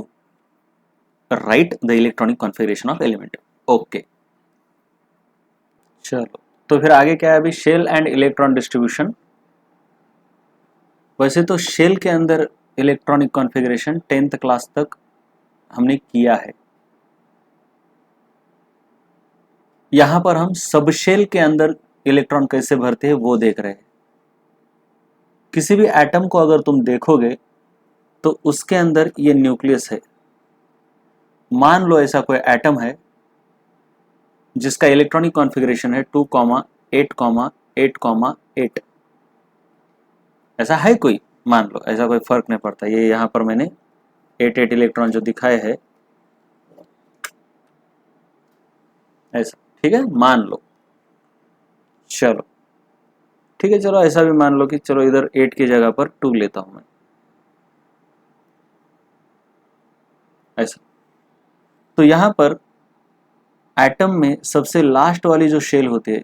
write the electronic configuration of element. Okay, चलो तो फिर आगे क्या है अभी, शेल एंड इलेक्ट्रॉन डिस्ट्रीब्यूशन। वैसे तो शेल के अंदर इलेक्ट्रॉनिक कॉन्फ़िगरेशन 10th क्लास तक हमने किया है। यहां पर हम सब शेल के अंदर इलेक्ट्रॉन कैसे भरते हैं वो देख रहे हैं। किसी भी एटम को अगर तुम देखोगे तो उसके अंदर ये न्यूक्लियस है। मान लो ऐसा कोई एटम है जिसका इलेक्ट्रॉनिक कॉन्फ़िगरेशन है 2,8,8,8। ऐसा है कोई, मान लो, ऐसा कोई फर्क नहीं पड़ता। ये यहां पर मैंने 8 इलेक्ट्रॉन जो दिखाए हैं ऐसा, ठीक है, मान लो, चलो ठीक है, चलो ऐसा भी मान लो कि चलो इधर 8 की जगह पर 2 लेता हूं मैं, ऐसा। तो यहां पर एटम में सबसे लास्ट वाली जो शेल होती है,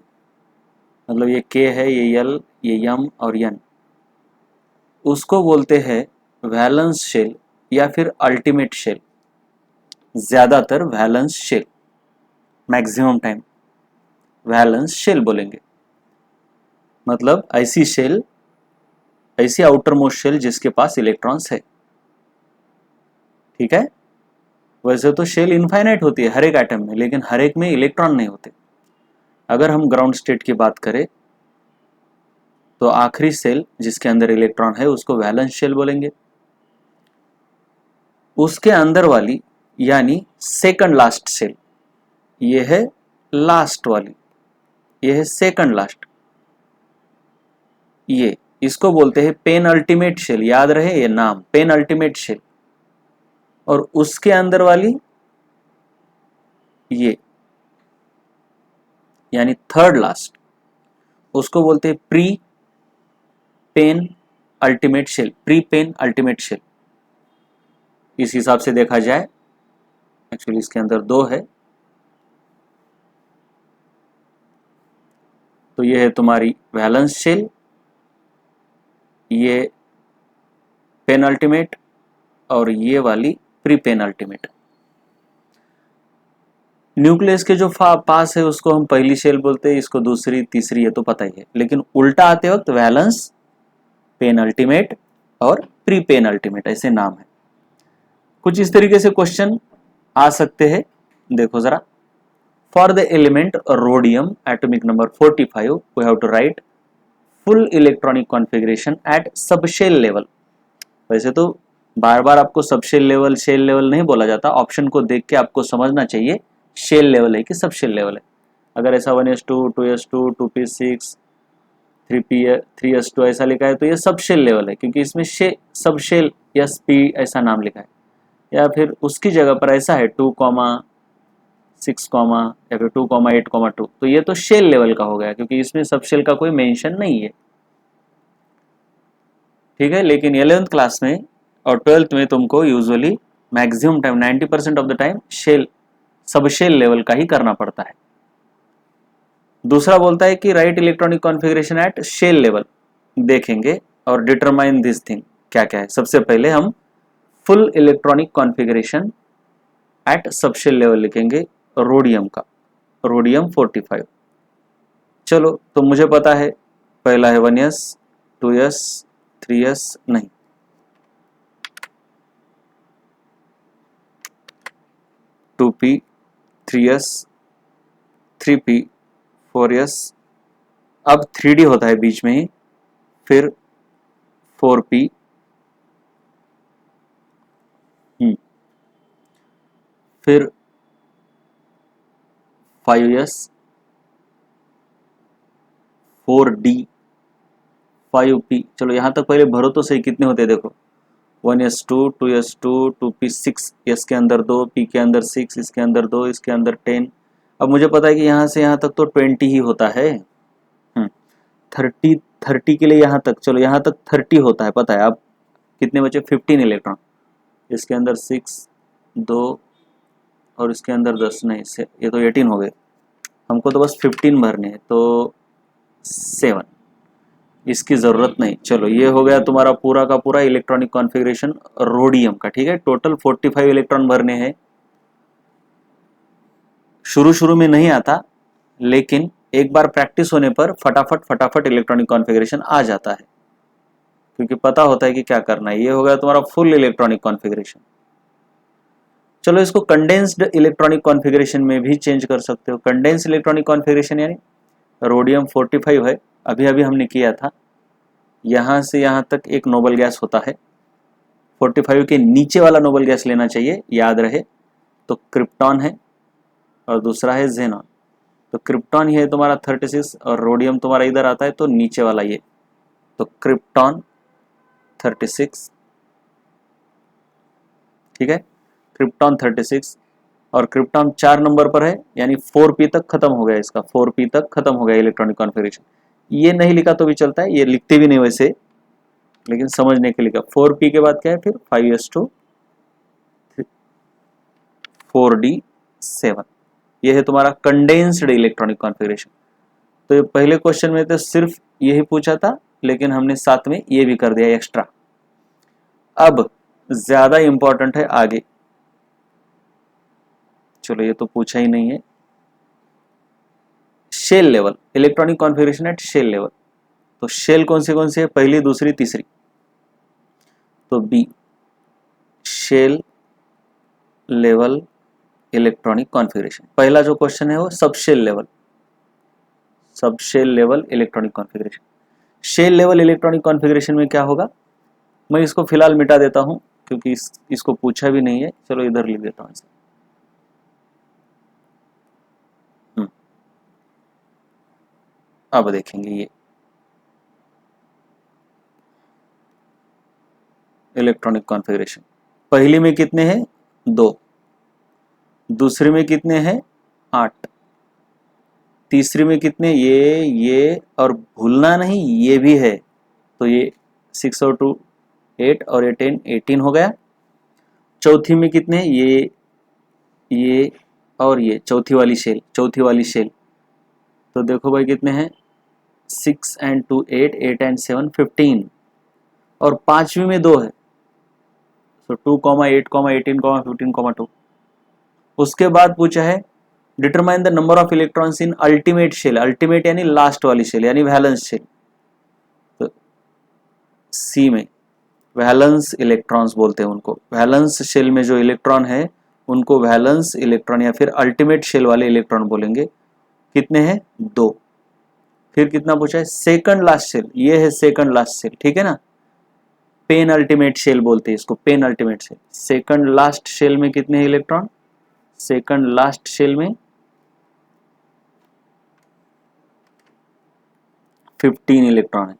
मतलब ये K है, ये L, ये M और N, उसको बोलते हैं वैलेंस शेल या फिर अल्टीमेट शेल। ज्यादातर valence shell, maximum time valence shell बोलेंगे। मतलब ऐसी शेल, ऐसी आउटर मोस्ट शेल जिसके पास इलेक्ट्रॉन्स है, ठीक है। वैसे तो शेल इनफाइनाइट होती है हर एक एटम में, लेकिन हर एक में इलेक्ट्रॉन नहीं होते। अगर हम ग्राउंड स्टेट की बात करें तो आखिरी शेल जिसके अंदर इलेक्ट्रॉन है उसको वैलेंस शेल बोलेंगे। उसके अंदर वाली यानी सेकंड लास्ट शेल, ये है लास्ट वाली, ये है सेकंड लास्ट, ये इसको बोलते हैं पेन अल्टीमेट शेल। याद रहे ये नाम, पेन अल्टीमेट शेल। और उसके अंदर वाली ये यानी थर्ड लास्ट, उसको बोलते हैं pre penultimate shell, pre penultimate shell. इस हिसाब से देखा जाए, एक्चुअली इसके अंदर 2 है, तो ये है तुम्हारी वैलेंस शेल, ये पेन अल्टीमेट, और ये वाली प्री पेन अल्टीमेट। न्यूक्लियस के जो पास है उसको हम पहली शेल बोलते हैं, इसको दूसरी, तीसरी, ये तो पता ही है। लेकिन उल्टा आते वक्त वैलेंस, पेन अल्टीमेट और प्री पेन अल्टीमेट, ऐसे नाम है। कुछ इस तरीके से क्वेश्चन आ सकते हैं, देखो जरा। For the element rhodium atomic number 45 we have to write full electronic configuration at subshell level. वैसे तो बार बार आपको सबशेल लेवल, शेल लेवल नहीं बोला जाता, ऑप्शन को देख के आपको समझना चाहिए शेल लेवल है कि सबशेल लेवल है। अगर ऐसा 1s2, 2s2, 2p6, 3s2 ऐसा लिखा है तो ये सबशेल लेवल है, क्योंकि इसमें सबशेल या स्पी ऐसा नाम लिखा है। या फिर उसकी जगह पर ऐसा है 2,6, या फिर 2,8,2, तो ये तो शेल लेवल का हो गया, क्योंकि इसमें सबशेल का कोई मेंशन नहीं है, ठीक है। लेकिन 11th क्लास में और 12th में तुमको usually maximum time 90% of the time shell, subshell level का ही करना पड़ता है। दूसरा बोलता है कि write electronic configuration at shell level, देखेंगे और डिटरमाइन दिस थिंग क्या क्या है। सबसे पहले हम full electronic configuration at subshell level लिखेंगे रोडियम का, रोडियम 45। चलो, तो मुझे पता है पहला है 1s, 2s, 3s नहीं, 2p, 3s, 3p, 4s, अब 3d होता है बीच में ही, फिर 4p, फिर 5s, 4d, 5p। चलो यहां तक पहले भरो तो सही, कितने होते हैं देखो, 1s2 2s2 2p6, s के अंदर 2, p के अंदर 6, इसके अंदर 2, इसके अंदर 10। अब मुझे पता है कि यहाँ से यहाँ तक तो 20 ही होता है। 30 के लिए यहाँ तक, चलो यहाँ तक 30 होता है पता है। अब कितने बचे? 15 इलेक्ट्रॉन। इसके अंदर 6 2 और इसके अंदर 10, नहीं से ये तो 18 हो गए। हमको तो बस 15 भरने हैं, तो 7, इसकी ज़रूरत नहीं। चलो ये हो गया तुम्हारा पूरा का पूरा इलेक्ट्रॉनिक कॉन्फ़िगरेशन रोडियम का, ठीक है। टोटल 45 इलेक्ट्रॉन भरने हैं। शुरू में नहीं आता, लेकिन एक बार प्रैक्टिस होने पर फटाफट इलेक्ट्रॉनिक कॉन्फ़िगरेशन आ जाता है, क्योंकि पता होता है कि क्या करना है। ये हो गया तुम्हारा फुल इलेक्ट्रॉनिक कॉन्फ़िगरेशन। चलो इसको कंडेंस्ड इलेक्ट्रॉनिक कॉन्फ़िगरेशन में भी चेंज कर सकते हो। कंडेंस्ड इलेक्ट्रॉनिक कॉन्फ़िगरेशन यानी रोडियम 45 है, अभी हमने किया था। यहाँ से यहाँ तक एक नोबल गैस होता है, 45 के नीचे वाला नोबल गैस लेना चाहिए, याद रहे। तो क्रिप्टॉन है और दूसरा है जेनॉन। तो क्रिप्टॉन ये है तुम्हारा 36 और रोडियम तुम्हारा इधर आता है, तो नीचे वाला ये, तो क्रिप्टॉन 36, ठीक है। क्रिप्टॉन 36 और क्रिप्टॉन 4 नंबर पर है, यानी 4p तक खत्म हो गया इसका, 4p तक खत्म हो गया इलेक्ट्रॉनिक कॉन्फ़िगरेशन। ये नहीं लिखा तो भी चलता है, ये लिखते भी नहीं वैसे, लेकिन समझने के लिए लिखा। 4p के बाद क्या है फिर? 5s2 4d7, ये है तुम्हारा कंडेंस्ड इलेक्ट्रॉनिक कॉन्फ़िगरेशन। तो ये पहले क्वेश्चन में तो सिर्फ यही पूछा था, लेकिन हमने साथ में ये भी कर दिया एक्स्ट्रा। अब ज्यादा इंपॉर्टेंट है आगे, चलो ये तो पूछा ही नहीं है। Shell level, electronic configuration at shell level. तो शेल कौन सी है? पहली, दूसरी, तीसरी। तो B, shell level electronic configuration. पहला जो क्वेश्चन है वो subshell level electronic configuration. Shell level electronic configuration में क्या होगा, मैं इसको फिलहाल मिटा देता हूं, क्योंकि इसको पूछा भी नहीं है। चलो इधर लिख देता हूं इसे। अब देखेंगे ये इलेक्ट्रॉनिक कॉन्फ़िगरेशन। पहली में कितने हैं? 2, दूसरी में कितने हैं? 8, तीसरी में कितने? ये और भूलना नहीं ये भी है, तो ये 6 और 2 8 और ये 10 18 हो गया। चौथी में कितने? ये और ये चौथी वाली शेल। तो देखो भाई कितने हैं? 6 and 2 8, 8 and 7 15, और पांचवी में 2 है, तो 2, 8, 18, 15, 2। उसके बाद पूछा है determine the number of electrons in ultimate shell. Ultimate यानी लास्ट वाली शेल, यानी वैलेंस शेल। तो सी में वैलेंस इलेक्ट्रॉन्स बोलते हैं उनको। वैलेंस शेल में जो इलेक्ट्रॉन है उनको वैलेंस इलेक्ट्रॉन या फिर अल्टीमेट शेल वाले इलेक्ट्रॉन बोलेंगे। कितने हैं? 2। फिर कितना पूछा है? सेकंड लास्ट शेल, ये है सेकंड लास्ट शेल, ठीक है ना। पेन अल्टीमेट शेल बोलते हैं इसको, penultimate shell. Second last shell में कितने हैं इलेक्ट्रॉन? सेकंड लास्ट शेल में 15 इलेक्ट्रॉन है।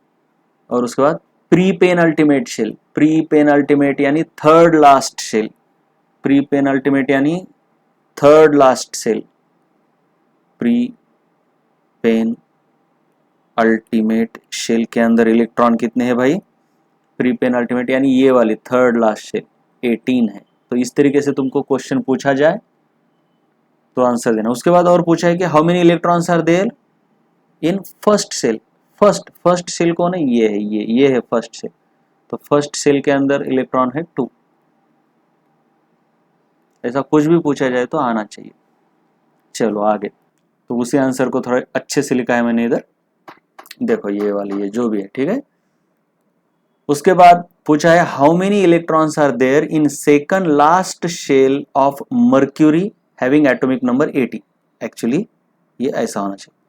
और उसके बाद pre penultimate shell, pre penultimate यानी third last shell, pre penultimate यानी third last shell. Pre penultimate shell के अंदर इलेक्ट्रॉन कितने हैं भाई? प्री पेन अल्टीमेट यानी ये वाली थर्ड लास्ट शेल 18 है। तो इस तरीके से तुमको क्वेश्चन पूछा जाए तो आंसर देना। उसके बाद और पूछा है कि how many electrons are there in first cell. First cell कौन है? ये है, ये है फर्स्ट सेल। तो फर्स्ट सेल के अंदर इलेक्ट्रॉन है 2। ऐसा कुछ भी पूछा जाए तो आना चाहिए। चलो आगे, तो उसी आंसर को थोड़ा अच्छे से लिखा है मैंने इधर, देखो ये वाली, ये जो भी है, ठीक है। उसके बाद पूछा है how many electrons are there in second last shell of mercury having atomic number 80। Actually ये ऐसा होना चाहिए।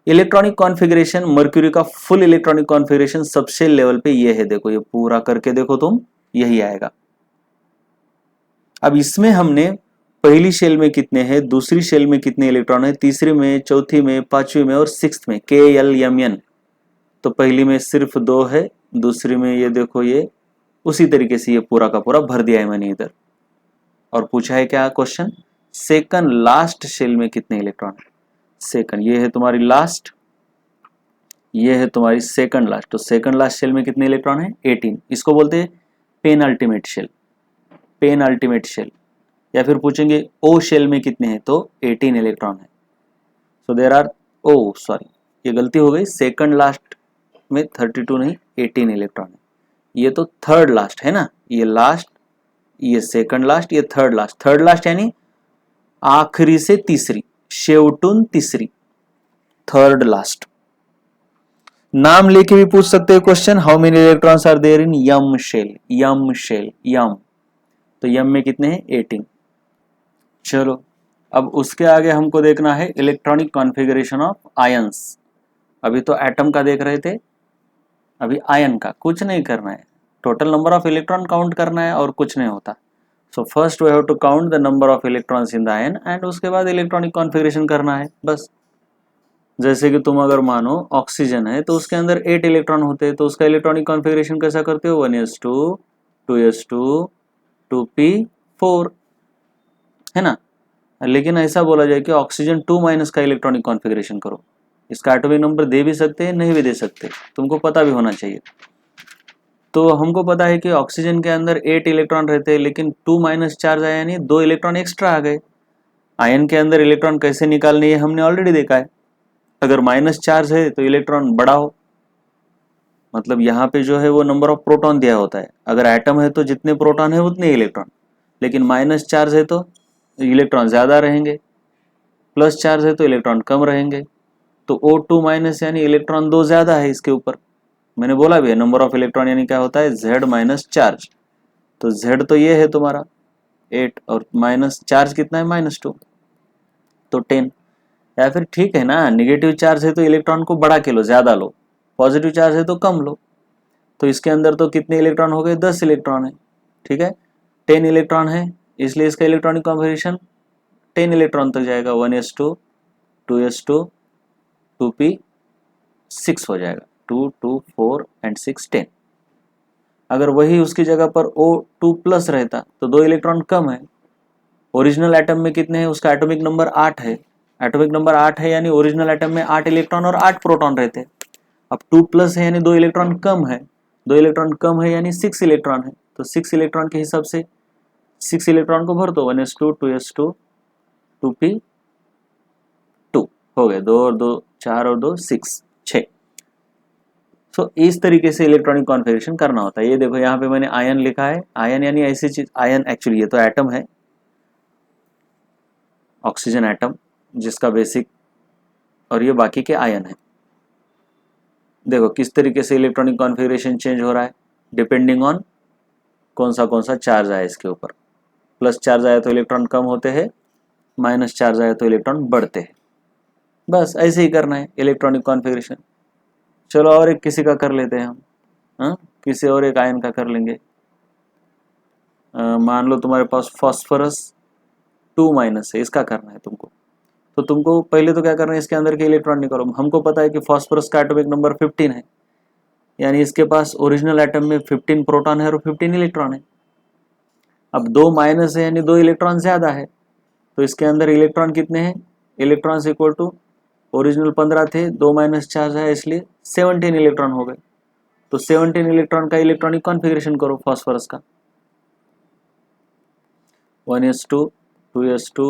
इलेक्ट्रॉनिक कॉन्फ़िगरेशन मर्क्यूरी का full electronic configuration subshell level पे ये है, देखो ये पूरा करके देखो तुम, यही आएगा। अब इसमें हमने पहली शेल में कितने हैं, दूसरी शेल में कितने इलेक्ट्रॉन है, तीसरी में, चौथी में, पांचवी में और सिक्स्थ में KLMN। तो पहली में सिर्फ 2 है, दूसरी में ये देखो ये उसी तरीके से ये पूरा का पूरा भर दिया है मैंने इधर। और पूछा है क्या क्वेश्चन, सेकंड लास्ट शेल में कितने इलेक्ट्रॉन है। सेकंड, ये है तुम्हारी लास्ट, ये है तुम्हारी सेकंड लास्ट, तो सेकंड लास्ट शेल में कितने इलेक्ट्रॉन है 18। इसको बोलते हैं penultimate shell, penultimate shell. या फिर पूछेंगे ओ शेल में कितने हैं, तो 18 इलेक्ट्रॉन है। So there are, oh sorry ये गलती हो गई, सेकंड लास्ट में 32 नहीं 18 इलेक्ट्रॉन है। ये तो थर्ड लास्ट है ना, ये लास्ट, ये सेकंड लास्ट, ये थर्ड लास्ट। थर्ड लास्ट यानी आखिरी से तीसरी, शेवटून तीसरी, थर्ड लास्ट। नाम लेके भी पूछ सकते हैं question, how many electrons are there in M shell, M shell, M, तो यम में कितने हैं 18। चलो अब उसके आगे हमको देखना है इलेक्ट्रॉनिक कॉन्फ़िगरेशन ऑफ आयंस। अभी तो एटम का देख रहे थे, अभी आयन का कुछ नहीं करना है, total number of electron count करना है और कुछ नहीं होता। So first we have to count the number of electrons in the ion and उसके बाद इलेक्ट्रॉनिक कॉन्फ़िगरेशन करना है बस। जैसे कि तुम अगर मानो ऑक्सीजन है तो उसके अंदर 8 इलेक्ट्रॉन होते हैं, तो उसका इलेक्ट्रॉनिक कॉन्फ़िगरेशन कैसा करते हो, 1s2 2s2 2p4, है ना। लेकिन ऐसा बोला जाए कि ऑक्सीजन 2- का इलेक्ट्रॉनिक कॉन्फ़िगरेशन करो, इसका एटॉमिक नंबर दे भी सकते हैं नहीं भी दे सकते, तुमको पता भी होना चाहिए। तो हमको पता है कि ऑक्सीजन के अंदर 8 इलेक्ट्रॉन रहते हैं, लेकिन 2- चार्ज आया यानी 2 इलेक्ट्रॉन एक्स्ट्रा आ गए। आयन के अंदर इलेक्ट्रॉन कैसे निकालने, ये हमने ऑलरेडी देखा है। अगर माइनस चार्ज है तो इलेक्ट्रॉन बड़ा हो, मतलब यहाँ पे जो है वो नंबर ऑफ प्रोटॉन दिया होता है। अगर एटम है तो जितने प्रोटॉन है उतने इलेक्ट्रॉन, लेकिन माइनस चार्ज है तो इलेक्ट्रॉन ज़्यादा रहेंगे, प्लस चार्ज है तो इलेक्ट्रॉन कम रहेंगे। तो O2- यानी इलेक्ट्रॉन 2 ज़्यादा है इसके ऊपर। मैंने बोला भी है नंबर ऑफ इलेक्ट्रॉन यानी क्या होता है Z- चार्ज। तो Z तो ये है तुम्हारा 8 और माइनस चार्ज कितना है -2, तो 10। या फिर ठीक है ना, निगेटिव चार्ज है तो इलेक्ट्रॉन को बढ़ा के लो, ज़्यादा लो, पॉजिटिव चार्ज है तो कम लो। तो इसके अंदर तो कितने इलेक्ट्रॉन हो गए, 10 इलेक्ट्रॉन है, ठीक है। 10 इलेक्ट्रॉन है इसलिए इसका इलेक्ट्रॉनिक कॉन्फ़िगरेशन 10 इलेक्ट्रॉन तक जाएगा, 1s2 2s2 2p6 हो जाएगा, 2 2 4 एंड 6 10। अगर वही उसकी जगह पर O2+ रहता तो 2 इलेक्ट्रॉन कम है। ओरिजिनल एटम में कितने हैं, उसका एटॉमिक नंबर 8 है, एटॉमिक नंबर 8 है यानी ओरिजिनल एटम में 8 इलेक्ट्रॉन और 8 प्रोटॉन रहते हैं। अब 2+ है यानी 2 इलेक्ट्रॉन कम है, 2 इलेक्ट्रॉन कम है यानी 6 इलेक्ट्रॉन है, तो 6 इलेक्ट्रॉन के हिसाब से 6 इलेक्ट्रॉन को भर दो, 1s2 2s2 2p2 हो गए, 2 और 2 4 और 2 6 6। सो इस तरीके से इलेक्ट्रॉनिक कॉन्फ़िगरेशन करना होता है। ये देखो यहाँ पे मैंने आयन लिखा है, आयन यानी ऐसी चीज, आयन एक्चुअली ये तो एटम है, ऑक्सीजन एटम जिसका बेसिक, और ये बाकी के आयन है। देखो किस तरीके से इलेक्ट्रॉनिक कॉन्फ़िगरेशन चेंज हो रहा है डिपेंडिंग ऑन कौन सा चार्ज आया इसके ऊपर। प्लस चार्ज आया तो इलेक्ट्रॉन कम होते हैं, माइनस चार्ज आया तो इलेक्ट्रॉन बढ़ते हैं। बस ऐसे ही करना है इलेक्ट्रॉनिक कॉन्फ़िगरेशन। चलो और एक किसी का कर लेते हैं हम, हाँ किसी और एक आयन का कर लेंगे। मान लो तुम्हारे पास फॉस्फोरस 2- है, इसका करना है तुमको। तो तुमको पहले तो क्या करना है, इसके अंदर के इलेक्ट्रॉन निकालो। हमको पता है कि फॉस्फोरस का एटॉमिक नंबर 15 है, यानी इसके पास ओरिजिनल एटम में 15 प्रोटॉन है और 15 इलेक्ट्रॉन है। अब 2- है यानी 2 इलेक्ट्रॉन ज़्यादा है, तो इसके अंदर इलेक्ट्रॉन कितने हैं, इलेक्ट्रॉन्स इक्वल टू ओरिजिनल 15 थे, 2- चार्ज है इसलिए 17 इलेक्ट्रॉन हो गए। तो 17 इलेक्ट्रॉन का इलेक्ट्रॉनिक कॉन्फ़िगरेशन करो फॉस्फोरस का, 1s2 2s2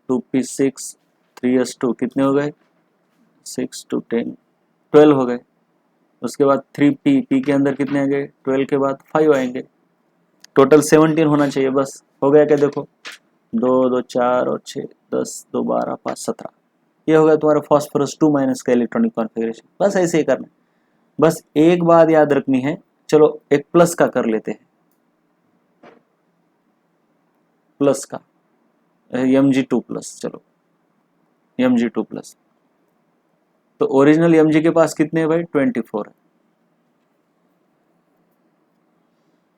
2p6 3s2 कितने हो गए, 6 2 10 12 हो गए। उसके बाद 3p, p के अंदर कितने आएंगे, 12 के बाद 5 आएंगे, टोटल 17 होना चाहिए। बस हो गया क्या, देखो 2 2 4 और 6 10 2 12 5 17, ये हो गया तुम्हारा फॉस्फोरस 2- का इलेक्ट्रॉनिक कॉन्फ़िगरेशन। बस ऐसे ही करना है। बस एक बात याद रखनी है, चलो एक प्लस का कर लेते हैं, प्लस का Mg2+, चलो Mg2+। तो ओरिजिनल Mg के पास कितने हैं भाई, 24 है,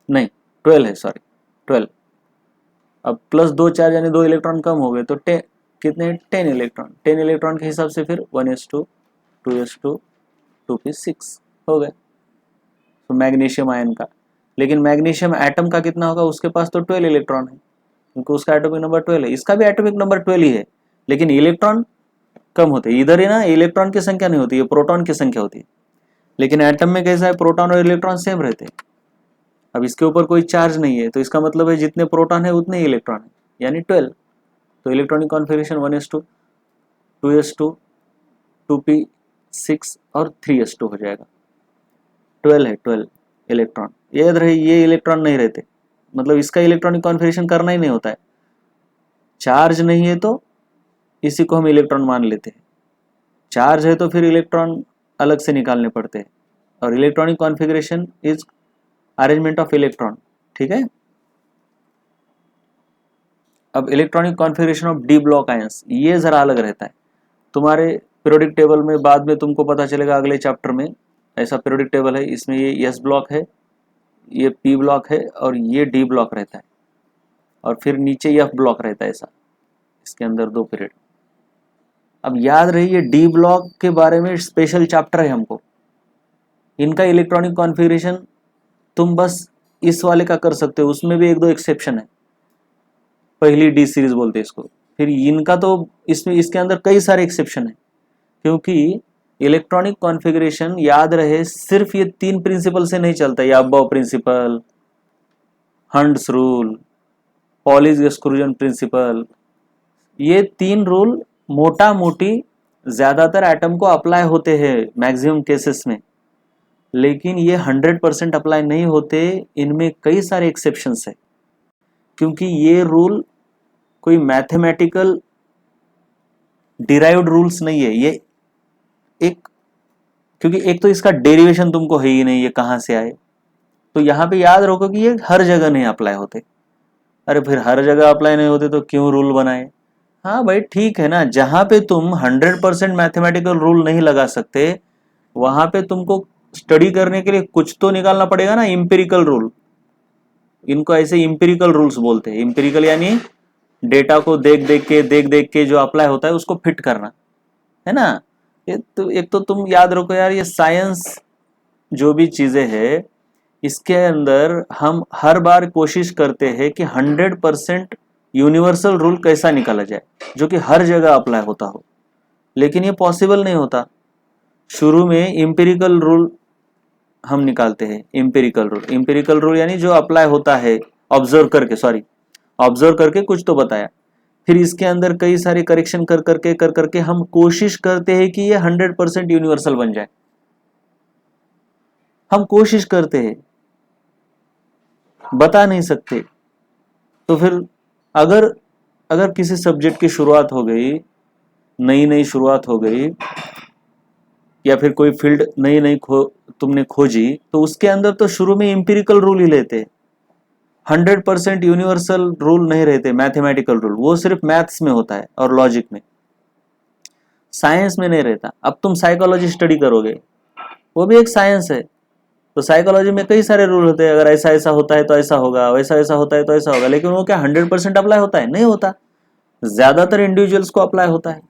नहीं 12 है, सॉरी 12। अब प्लस 2 चार्ज यानी 2 इलेक्ट्रॉन कम हो गए, तो कितने 10 इलेक्ट्रॉन, 10 इलेक्ट्रॉन के हिसाब से फिर 1s2 2s2 2p6 हो गए। तो मैग्नीशियम आयन का लेकिन मैग्नीशियम एटम का कितना होगा, उसके पास तो 12 इलेक्ट्रॉन है क्योंकि उसका एटॉमिक नंबर 12 है, इसका भी एटॉमिक नंबर 12 ही है, लेकिन इलेक्ट्रॉन कम होते हैं। इधर ही ना इलेक्ट्रॉन की संख्या नहीं होती है, प्रोटॉन की संख्या होती है। लेकिन एटम में कैसा है, प्रोटॉन और इलेक्ट्रॉन सेम रहते हैं। अब इसके ऊपर कोई चार्ज नहीं है तो इसका मतलब है जितने प्रोटॉन है उतने ही इलेक्ट्रॉन है, यानी 12। तो electronic configuration 1s2, 2s2, 2p6 और 3s2 हो जाएगा। 12 है, 12 इलेक्ट्रॉन। याद रहे ये इलेक्ट्रॉन नहीं रहते, मतलब इसका इलेक्ट्रॉनिक कॉन्फ़िगरेशन करना ही नहीं होता है। चार्ज नहीं है तो इसी को हम इलेक्ट्रॉन मान लेते हैं, चार्ज है तो फिर इलेक्ट्रॉन अलग से निकालने पड़ते हैं। और electronic configuration is arrangement of electron, ठीक है। अब electronic configuration of D block ions, ये जरा अलग रहता है। तुम्हारे पीरियोडिक टेबल में बाद में तुमको पता चलेगा अगले चैप्टर में, ऐसा पीरियोडिक टेबल है, इसमें ये एस ब्लॉक है, ये पी ब्लॉक है और ये डी ब्लॉक रहता है, और फिर नीचे एफ ब्लॉक रहता है, ऐसा इसके अंदर 2 पीरियड। अब याद रही ये डी ब्लॉक के बारे में स्पेशल चैप्टर है हमको, इनका इलेक्ट्रॉनिक कॉन्फ़िगरेशन तुम बस इस वाले का कर सकते हो, उसमें भी 1-2 एक्सेप्शन है, पहली डी सीरीज बोलते हैं इसको। फिर इनका तो इसमें इसके अंदर कई सारे एक्सेप्शन है, क्योंकि इलेक्ट्रॉनिक कॉन्फ़िगरेशन याद रहे सिर्फ ये 3 प्रिंसिपल से नहीं चलता, ये Aufbau principle, Hund's rule, Pauli's exclusion principle, ये 3 रूल मोटा मोटी ज्यादातर एटम को अप्लाई होते हैं मैक्सिमम केसेस में, लेकिन ये 100% अप्लाई नहीं होते, इनमें कई सारे एक्सेप्शंस है। क्योंकि ये रूल कोई मैथमेटिकल डिराइव्ड रूल्स नहीं है, ये एक, क्योंकि एक तो इसका डेरिवेशन तुमको है ही नहीं, ये कहाँ से आए। तो यहाँ पे याद रखो कि ये हर जगह नहीं अप्लाई होते। अरे फिर हर जगह अप्लाई नहीं होते तो क्यों रूल बनाए। हाँ भाई ठीक है ना, जहाँ पे तुम 100% मैथमेटिकल रूल नहीं लगा सकते, वहां पे तुमको स्टडी करने के लिए कुछ तो निकालना पड़ेगा ना, इम्पेरिकल रूल। इनको ऐसे इम्पेरिकल रूल्स बोलते हैं। इम्पेरिकल यानी डेटा को देख देख के जो अप्लाई होता है उसको फिट करना, है ना। ये तो एक तो तुम याद रखो यार, ये साइंस जो भी चीजें है इसके अंदर हम हर बार कोशिश करते हैं कि 100% यूनिवर्सल रूल कैसा निकाला जाए जो कि हर जगह अप्लाई होता हो, लेकिन ये पॉसिबल नहीं होता। शुरू में इम्पेरिकल रूल हम निकालते हैं, इम्पेरिकल रूल यानी जो अप्लाई होता है ऑब्जर्व करके कुछ तो बताया, फिर इसके अंदर कई सारे करेक्शन कर करके हम कोशिश करते हैं कि ये 100% यूनिवर्सल बन जाए। हम कोशिश करते हैं, बता नहीं सकते। तो फिर अगर किसी सब्जेक्ट की शुरुआत हो गई, नई शुरुआत हो गई, या फिर कोई फील्ड नई तुमने खोजी, तो उसके अंदर तो शुरू में इंपेरिकल रूल ही लेते, 100% यूनिवर्सल रूल नहीं रहते, मैथमेटिकल रूल, वो सिर्फ मैथ्स में होता है और लॉजिक में, साइंस में नहीं रहता। अब तुम साइकोलॉजी स्टडी करोगे, वो भी एक साइंस है, तो साइकोलॉजी में कई सारे रूल होते हैं, अगर ऐसा ऐसा होता है तो ऐसा होगा, वैसा ऐसा होता है तो ऐसा होगा, लेकिन वो क्या 100% अप्लाई होता है? नहीं होता। ज्यादातर इंडिविजुअल्स को अप्लाई होता है,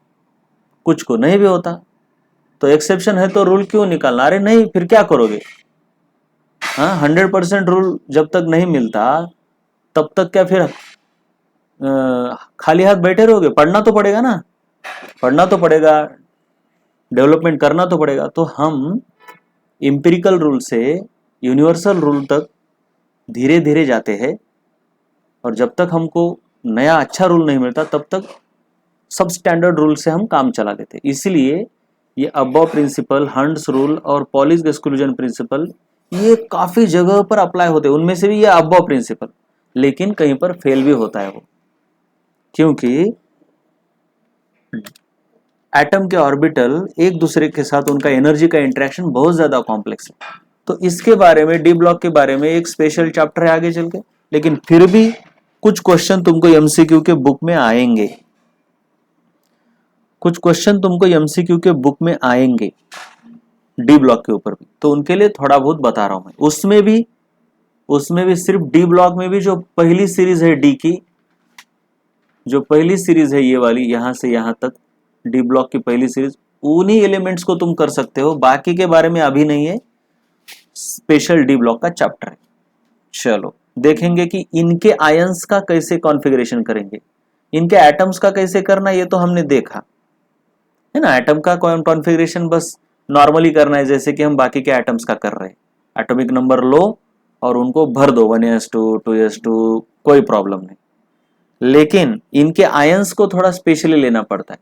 कुछ को नहीं भी होता। तो एक्सेप्शन है तो रूल क्यों निकालना? अरे नहीं, फिर क्या करोगे? हाँ, 100% रूल जब तक नहीं मिलता तब तक क्या फिर खाली हाथ बैठे रहोगे? पढ़ना तो पड़ेगा ना, पढ़ना तो पड़ेगा, डेवलपमेंट करना तो पड़ेगा। तो हम इंपेरिकल रूल से यूनिवर्सल रूल तक धीरे धीरे जाते हैं, और जब तक हमको नया अच्छा रूल नहीं मिलता तब तक सब स्टैंडर्ड रूल से हम काम चला लेते। इसलिए ये अबव प्रिंसिपल, हंड्स रूल और पॉलीज एक्सक्लूजन प्रिंसिपल ये काफी जगह पर अप्लाई होते हैं। उनमें से भी ये अबव प्रिंसिपल, लेकिन कहीं पर फेल भी होता है वो, क्योंकि एटम के ऑर्बिटल एक दूसरे के साथ उनका एनर्जी का इंटरेक्शन बहुत ज्यादा कॉम्प्लेक्स है। तो इसके बारे में, डी ब्लॉक के बारे में एक स्पेशल चैप्टर है आगे चल के, लेकिन फिर भी कुछ क्वेश्चन तुमको एमसीक्यू के बुक में आएंगे, कुछ क्वेश्चन तुमको एमसीक्यू के बुक में आएंगे डी ब्लॉक के ऊपर भी, तो उनके लिए थोड़ा बहुत बता रहा हूं मैं। उसमें भी सिर्फ डी ब्लॉक में भी जो पहली सीरीज है डी की, जो पहली सीरीज है ये वाली यहां से यहां तक, डी ब्लॉक की पहली सीरीज, उन्हीं एलिमेंट्स को तुम कर सकते हो, बाकी के बारे में अभी नहीं है, स्पेशल डी ब्लॉक का चैप्टर है। चलो देखेंगे कि इनके आयंस का कैसे कॉन्फ़िगरेशन करेंगे, इनके एटम्स का कैसे करना ये तो हमने देखा है ना। एटम का कॉन्फ़िगरेशन बस नॉर्मली करना है जैसे कि हम बाकी के एटम्स का कर रहे हैं। एटॉमिक नंबर लो और उनको भर दो 1s2 2s2, कोई प्रॉब्लम नहीं। लेकिन इनके आयंस को थोड़ा स्पेशली लेना पड़ता है।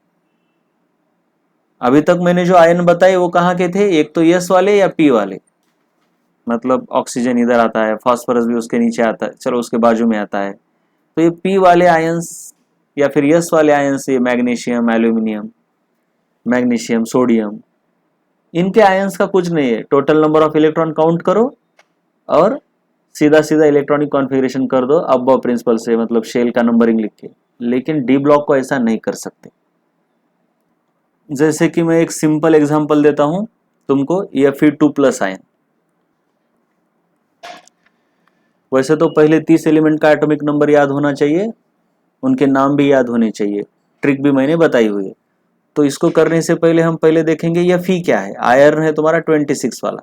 अभी तक मैंने जो आयन बताए वो कहाँ के थे, एक तो यस वाले या पी वाले, मतलब ऑक्सीजन इधर आता है, फास्फोरस भी उसके नीचे आता है, चलो उसके बाजू में आता है। तो ये पी वाले आयंस या फिर यस वाले आयंस, ये मैग्नीशियम, एल्यूमिनियम, मैग्नीशियम, सोडियम, इनके आयंस का कुछ नहीं है। Total number of electron count करो और सीधा सीधा इलेक्ट्रॉनिक कॉन्फ़िगरेशन कर दो अबव प्रिंसिपल से, मतलब शेल का नंबरिंग लिख के। लेकिन डी ब्लॉक को ऐसा नहीं कर सकते। जैसे कि मैं एक सिंपल एग्जांपल देता हूं तुमको, Fe2+ आयन। वैसे तो पहले 30 एलिमेंट का एटॉमिक नंबर याद होना चाहिए, उनके नाम भी याद होने चाहिए, ट्रिक भी मैंने बताई हुई है। तो इसको करने से पहले हम पहले देखेंगे यह फी क्या है। आयरन है तुम्हारा 26 वाला,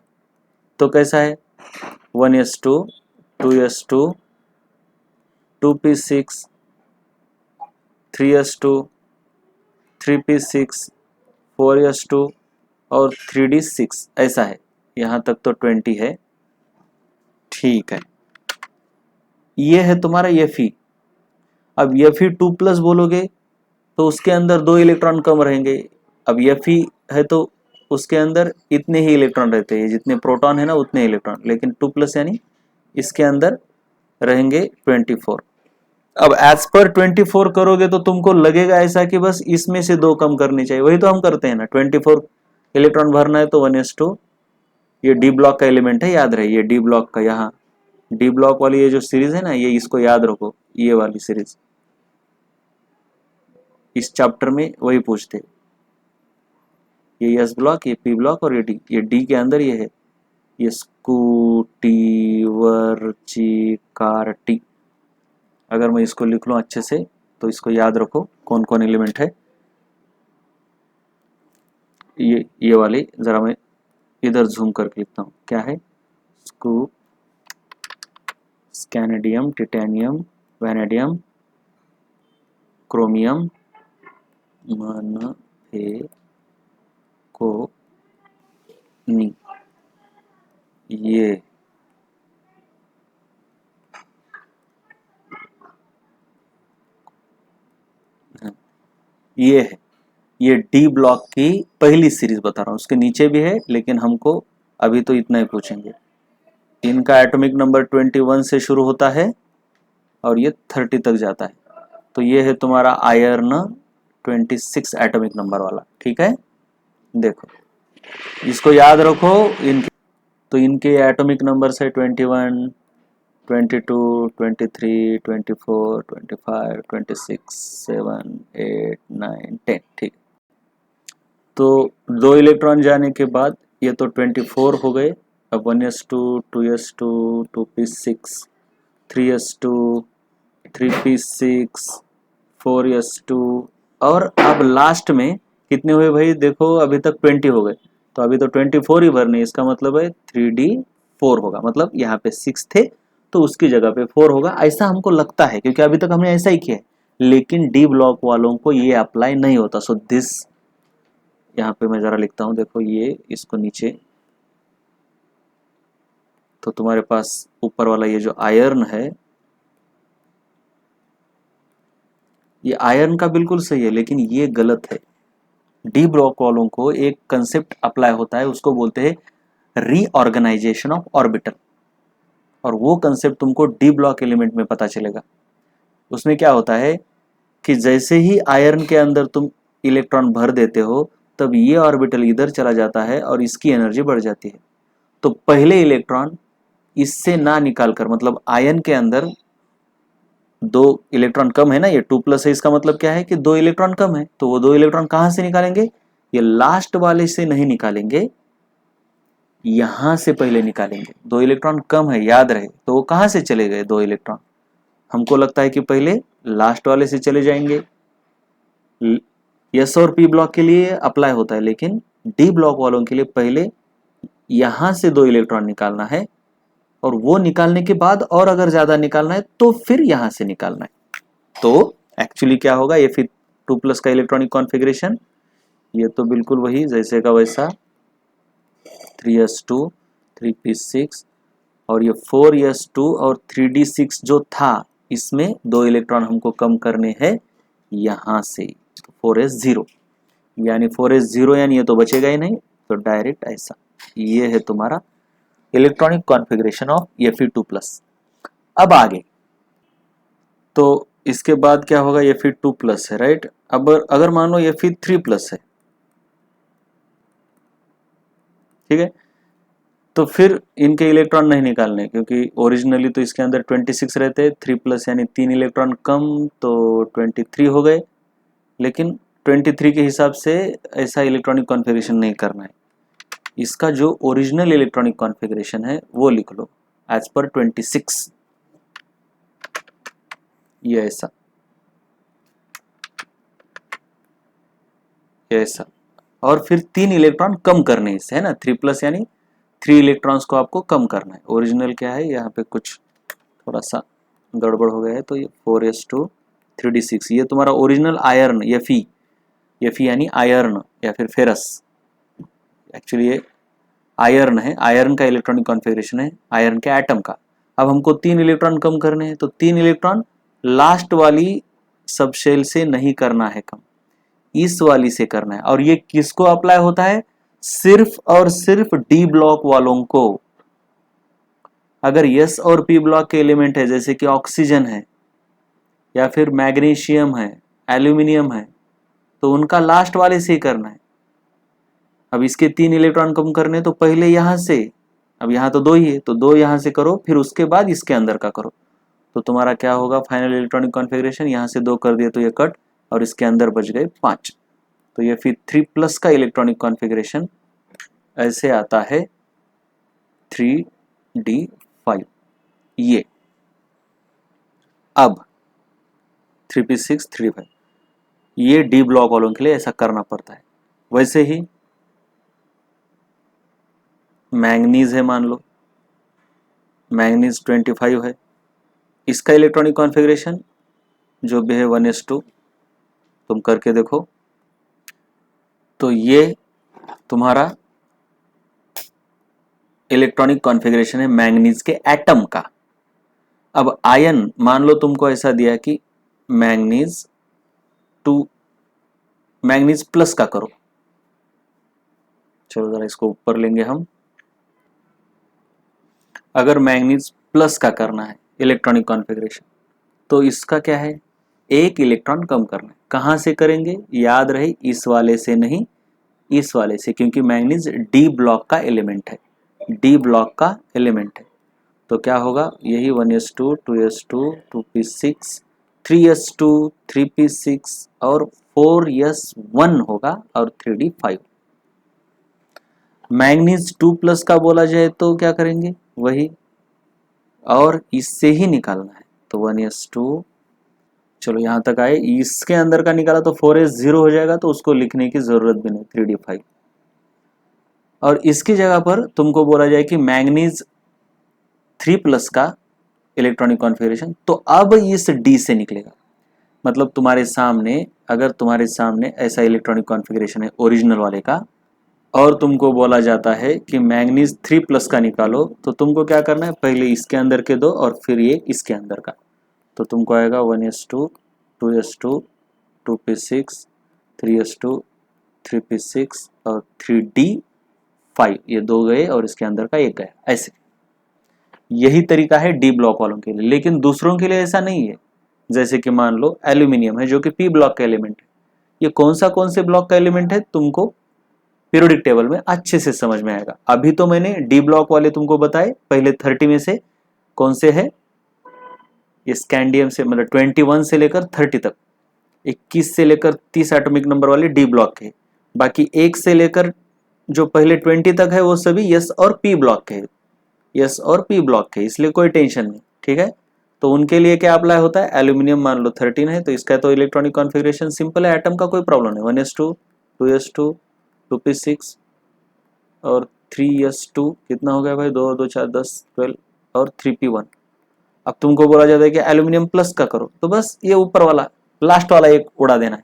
तो कैसा है 1s2 2s2 2p6 3s2 3p6 4s2 और 3d6, ऐसा है। यहाँ तक तो 20 है, ठीक है। ये है तुम्हारा Fe। अब Fe2+ बोलोगे तो उसके अंदर 2 इलेक्ट्रॉन कम रहेंगे। अब Fe है तो उसके अंदर इतने ही इलेक्ट्रॉन रहते हैं, जितने प्रोटॉन है ना उतने इलेक्ट्रॉन, लेकिन 2+ यानी इसके अंदर रहेंगे 24। अब एज पर 24 करोगे तो तुमको लगेगा ऐसा कि बस इसमें से 2 कम करनी चाहिए, वही तो हम करते हैं ना। 24 इलेक्ट्रॉन भरना है तो 1s2, ये डी ब्लॉक का एलिमेंट है, याद रहे ये डी ब्लॉक का। यहाँ डी ब्लॉक वाली ये जो सीरीज है ना, ये इसको याद रखो, ये वाली सीरीज इस चैप्टर में वही पूछते। ये एस ब्लॉक, ये पी ब्लॉक और ये डी के अंदर ये है, ये स्कूटी वर्ची टी। अगर मैं इसको लिख लूँ अच्छे से तो इसको याद रखो कौन कौन एलिमेंट है। ये वाली जरा मैं इधर जूम करके लिखता हूँ, क्या है स्कू स्कैनेडियम, टिटेनियम, वैनेडियम, क्रोमियम, मनफेकोनी, ये है। ये डी ब्लॉक की पहली सीरीज बता रहा हूँ, उसके नीचे भी है लेकिन हमको अभी तो इतना ही पूछेंगे। इनका एटॉमिक नंबर 21 से शुरू होता है और ये 30 तक जाता है। तो ये है तुम्हारा आयरन 26 एटॉमिक नंबर वाला, ठीक है। देखो इसको याद रखो। इनके एटॉमिक नंबर है 21 22 23 24 25 26 7 8 9 10, ठीक। तो 2 इलेक्ट्रॉन जाने के बाद ये तो 24 हो गए। अब 1s2 2s2 2p6 3s2 3p6 4s2 और अब लास्ट में कितने हुए भाई, देखो अभी तक 20 हो गए, तो अभी तो 24 ही भरने, इसका मतलब है 3d4 होगा, मतलब यहाँ पे 6 थे तो उसकी जगह पे 4 होगा, ऐसा हमको लगता है क्योंकि अभी तक हमने ऐसा ही किया है। लेकिन डी ब्लॉक वालों को ये अप्लाई नहीं होता। सो दिस, यहाँ पे मैं जरा लिखता हूँ, देखो ये इसको नीचे, तो तुम्हारे पास ऊपर वाला ये जो आयरन है, ये आयरन का बिल्कुल सही है लेकिन ये गलत है। डी ब्लॉक वालों को एक कंसेप्ट अप्लाई होता है, उसको बोलते हैं रीऑर्गेनाइजेशन ऑफ ऑर्बिटल, और वो कंसेप्ट तुमको डी ब्लॉक एलिमेंट में पता चलेगा। उसमें क्या होता है कि जैसे ही आयरन के अंदर तुम इलेक्ट्रॉन भर देते हो तब ये ऑर्बिटल इधर चला जाता है और इसकी एनर्जी बढ़ जाती है। तो पहले इलेक्ट्रॉन इससे ना निकाल कर, मतलब आयन के अंदर 2 इलेक्ट्रॉन कम है ना, ये 2+ है, इसका मतलब क्या है कि 2 इलेक्ट्रॉन कम है। तो वो 2 इलेक्ट्रॉन कहां से निकालेंगे, ये लास्ट वाले से नहीं निकालेंगे, यहां से पहले निकालेंगे। 2 इलेक्ट्रॉन कम है याद रहे, तो वो कहां से चले गए 2 इलेक्ट्रॉन, हमको लगता है कि पहले लास्ट वाले से चले जाएंगे। एस और पी ब्लॉक के लिए अप्लाई होता है लेकिन डी ब्लॉक वालों के लिए पहले यहां से 2 इलेक्ट्रॉन निकालना है, और वो निकालने के बाद और अगर ज्यादा निकालना है तो फिर यहां से निकालना है। तो एक्चुअली क्या होगा, Fe2+ का इलेक्ट्रॉनिक कॉन्फ़िगरेशन ये तो बिल्कुल वही जैसे का वैसा 3s2 3p6 और ये 4s2 और 3d6 जो था इसमें 2 इलेक्ट्रॉन हमको कम करने हैं यहां से, तो 4s0 यानी 4s0 यानी ये तो बचेगा ही नहीं, तो डायरेक्ट ऐसा ये है तुम्हारा इलेक्ट्रॉनिक कॉन्फ़िगरेशन ऑफ Fe2+। अब आगे तो इसके बाद क्या होगा, Fe2+ है राइट। अब अगर मान लो Fe3+ है, ठीक है, तो फिर इनके इलेक्ट्रॉन नहीं निकालने, क्योंकि ओरिजिनली तो इसके अंदर 26 रहते हैं, 3+ यानी 3 इलेक्ट्रॉन कम तो 23 हो गए, लेकिन 23 के हिसाब से ऐसा इलेक्ट्रॉनिक कॉन्फ़िगरेशन नहीं करना है। इसका जो ओरिजिनल इलेक्ट्रॉनिक कॉन्फ़िगरेशन है वो लिख लो एज पर 26, ये ऐसा ऐसा, और फिर 3 इलेक्ट्रॉन कम करने इससे, है ना, 3+ यानी 3 इलेक्ट्रॉन्स को आपको कम करना है। ओरिजिनल क्या है, यहाँ पे कुछ थोड़ा सा गड़बड़ हो गया है, तो ये 4s2 3d6 ये तुम्हारा ओरिजिनल आयरन Fe यानी आयरन या फिर फेरस, एक्चुअली ये आयरन है, आयरन का इलेक्ट्रॉनिक कॉन्फ़िगरेशन है, आयरन के एटम का। अब हमको 3 इलेक्ट्रॉन कम करने हैं, तो 3 इलेक्ट्रॉन लास्ट वाली सब शेल से नहीं करना है कम, इस वाली से करना है। और ये किसको अप्लाई होता है, सिर्फ और सिर्फ डी ब्लॉक वालों को। अगर यस और पी ब्लॉक के एलिमेंट है जैसे कि ऑक्सीजन है या फिर मैग्नीशियम है, एल्यूमिनियम है, तो उनका लास्ट वाले से ही करना है। अब इसके 3 इलेक्ट्रॉन कम करने, तो पहले यहां से, अब यहां तो 2 ही है तो 2 यहां से करो, फिर उसके बाद इसके अंदर का करो, तो तुम्हारा क्या होगा फाइनल इलेक्ट्रॉनिक कॉन्फ़िगरेशन, यहां से 2 कर दिए तो ये कट और इसके अंदर बच गए 5। तो ये फिर 3+ का इलेक्ट्रॉनिक कॉन्फ़िगरेशन ऐसे आता है 3d5 ये। अब 3p6 3d5 ये डी ब्लॉक वालों के लिए ऐसा करना पड़ता है। वैसे ही मैंगनीज है, मान लो मैंगनीज 25 है, इसका इलेक्ट्रॉनिक कॉन्फ़िगरेशन जो भी है 1s2, तुम करके देखो, तो ये तुम्हारा इलेक्ट्रॉनिक कॉन्फ़िगरेशन है मैंगनीज के एटम का। अब आयन मान लो तुमको ऐसा दिया कि मैंगनीज प्लस का करो, चलो जरा इसको ऊपर लेंगे हम। अगर मैंगनीज प्लस का करना है इलेक्ट्रॉनिक कॉन्फ़िगरेशन, तो इसका क्या है, एक इलेक्ट्रॉन कम करना है। कहां से करेंगे, याद रहे इस वाले से नहीं, इस वाले से, क्योंकि मैंगनीज डी ब्लॉक का एलिमेंट है, डी ब्लॉक का एलिमेंट है। तो क्या होगा, यही 1s2 2s2 2p6 3s2 3p6 और 4s1 होगा और 3d5। मैंगनीज 2+ का बोला जाए तो क्या करेंगे, वही और इससे ही निकालना है, तो 1s2, चलो यहां तक आए, इसके अंदर का निकाला तो 4s0 हो जाएगा, तो उसको लिखने की जरूरत भी नहीं, 3d5। और इसकी जगह पर तुमको बोला जाए कि मैंगनीज 3+ का इलेक्ट्रॉनिक कॉन्फ़िगरेशन, तो अब इस डी से निकलेगा। मतलब तुम्हारे सामने, अगर तुम्हारे सामने ऐसा इलेक्ट्रॉनिक कॉन्फ़िगरेशन है ओरिजिनल वाले का, और तुमको बोला जाता है कि मैंगनीज 3+ का निकालो, तो तुमको क्या करना है, पहले इसके अंदर के दो और फिर ये इसके अंदर का, तो तुमको आएगा 1s2 2s2 2p6 3s2 3p6 और 3d5, ये 2 गए और इसके अंदर का 1 गया। ऐसे यही तरीका है डी ब्लॉक वालों के लिए, लेकिन दूसरों के लिए ऐसा नहीं है। जैसे कि मान लो एल्यूमिनियम है जो कि पी ब्लॉक का एलिमेंट है, ये कौन से ब्लॉक का एलिमेंट है तुमको पीरियोडिक टेबल में अच्छे से समझ में आएगा। अभी तो मैंने डी ब्लॉक वाले तुमको बताए, पहले 30 में से कौन से है, ये स्कैंडियम से, मतलब 21 से लेकर 30 तक, 21 से लेकर 30 एटॉमिक नंबर वाले डी ब्लॉक के, बाकी 1 से लेकर जो पहले 20 तक है वो सभी यस और पी ब्लॉक के, यस और पी ब्लॉक के, इसलिए कोई टेंशन नहीं, ठीक है। तो उनके लिए क्या अप्लाई होता है, एल्यूमिनियम मान लो 13 है, तो इसका तो इलेक्ट्रॉनिक कॉन्फ़िगरेशन सिंपल है, एटम का कोई प्रॉब्लम नहीं, 1s2 2s2 2p6 और 3s2, कितना हो गया भाई, 2 2 4 10 12 और 3p1। अब तुमको बोला जाता है कि एल्यूमिनियम प्लस का करो, तो बस ये ऊपर वाला लास्ट वाला एक उड़ा देना है,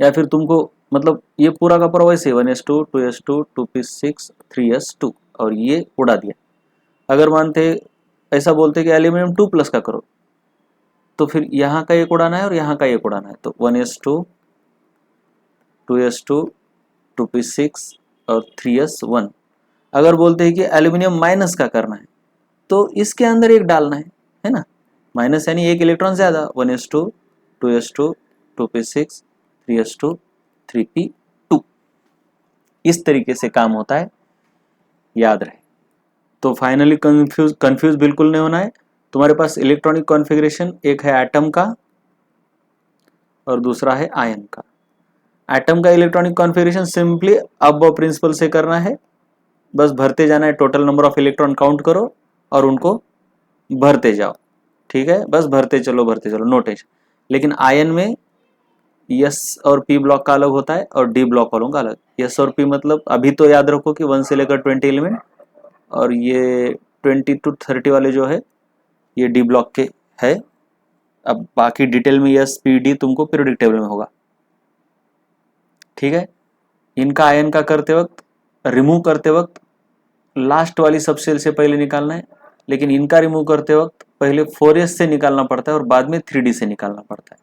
या फिर तुमको मतलब ये पूरा का पूरा वैसे 1s2 2s2 2p6 3s2 और ये उड़ा दिया। अगर मानते ऐसा बोलते कि एल्यूमिनियम 2 प्लस का करो, तो फिर यहाँ का एक उड़ाना है और यहाँ का एक उड़ाना है, तो 1s2 2s2 2p6 और 3s1। अगर बोलते हैं कि एल्यूमिनियम माइनस का करना है, तो इसके अंदर एक डालना है ना, माइनस यानी एक इलेक्ट्रॉन ज्यादा, 1s2 2s2 2p6 3s2 3p2। इस तरीके से काम होता है, याद रहे। तो फाइनली कंफ्यूज बिल्कुल नहीं होना है। तुम्हारे पास इलेक्ट्रॉनिक कॉन्फ़िगरेशन एक है एटम का और दूसरा है आयन का। एटम का इलेक्ट्रॉनिक कॉन्फ़िगरेशन सिंपली अब प्रिंसिपल से करना है, बस भरते जाना है, total number of electron count करो और उनको भरते जाओ, ठीक है, बस भरते चलो, नो टेंशन। लेकिन आयन में यस और पी ब्लॉक का अलग होता है और डी ब्लॉक वालों का अलग। यस और पी मतलब अभी तो याद रखो कि 1 से लेकर 20 एलिमेंट, और ये 20 to 30 वाले जो है ये डी ब्लॉक के है। अब बाकी डिटेल में यस पी डी तुमको पीरियोडिक टेबल में होगा, ठीक है। इनका आयन का करते वक्त, रिमूव करते वक्त लास्ट वाली सबसेल से पहले निकालना है, लेकिन इनका रिमूव करते वक्त पहले 4s से निकालना पड़ता है और बाद में 3d से निकालना पड़ता है।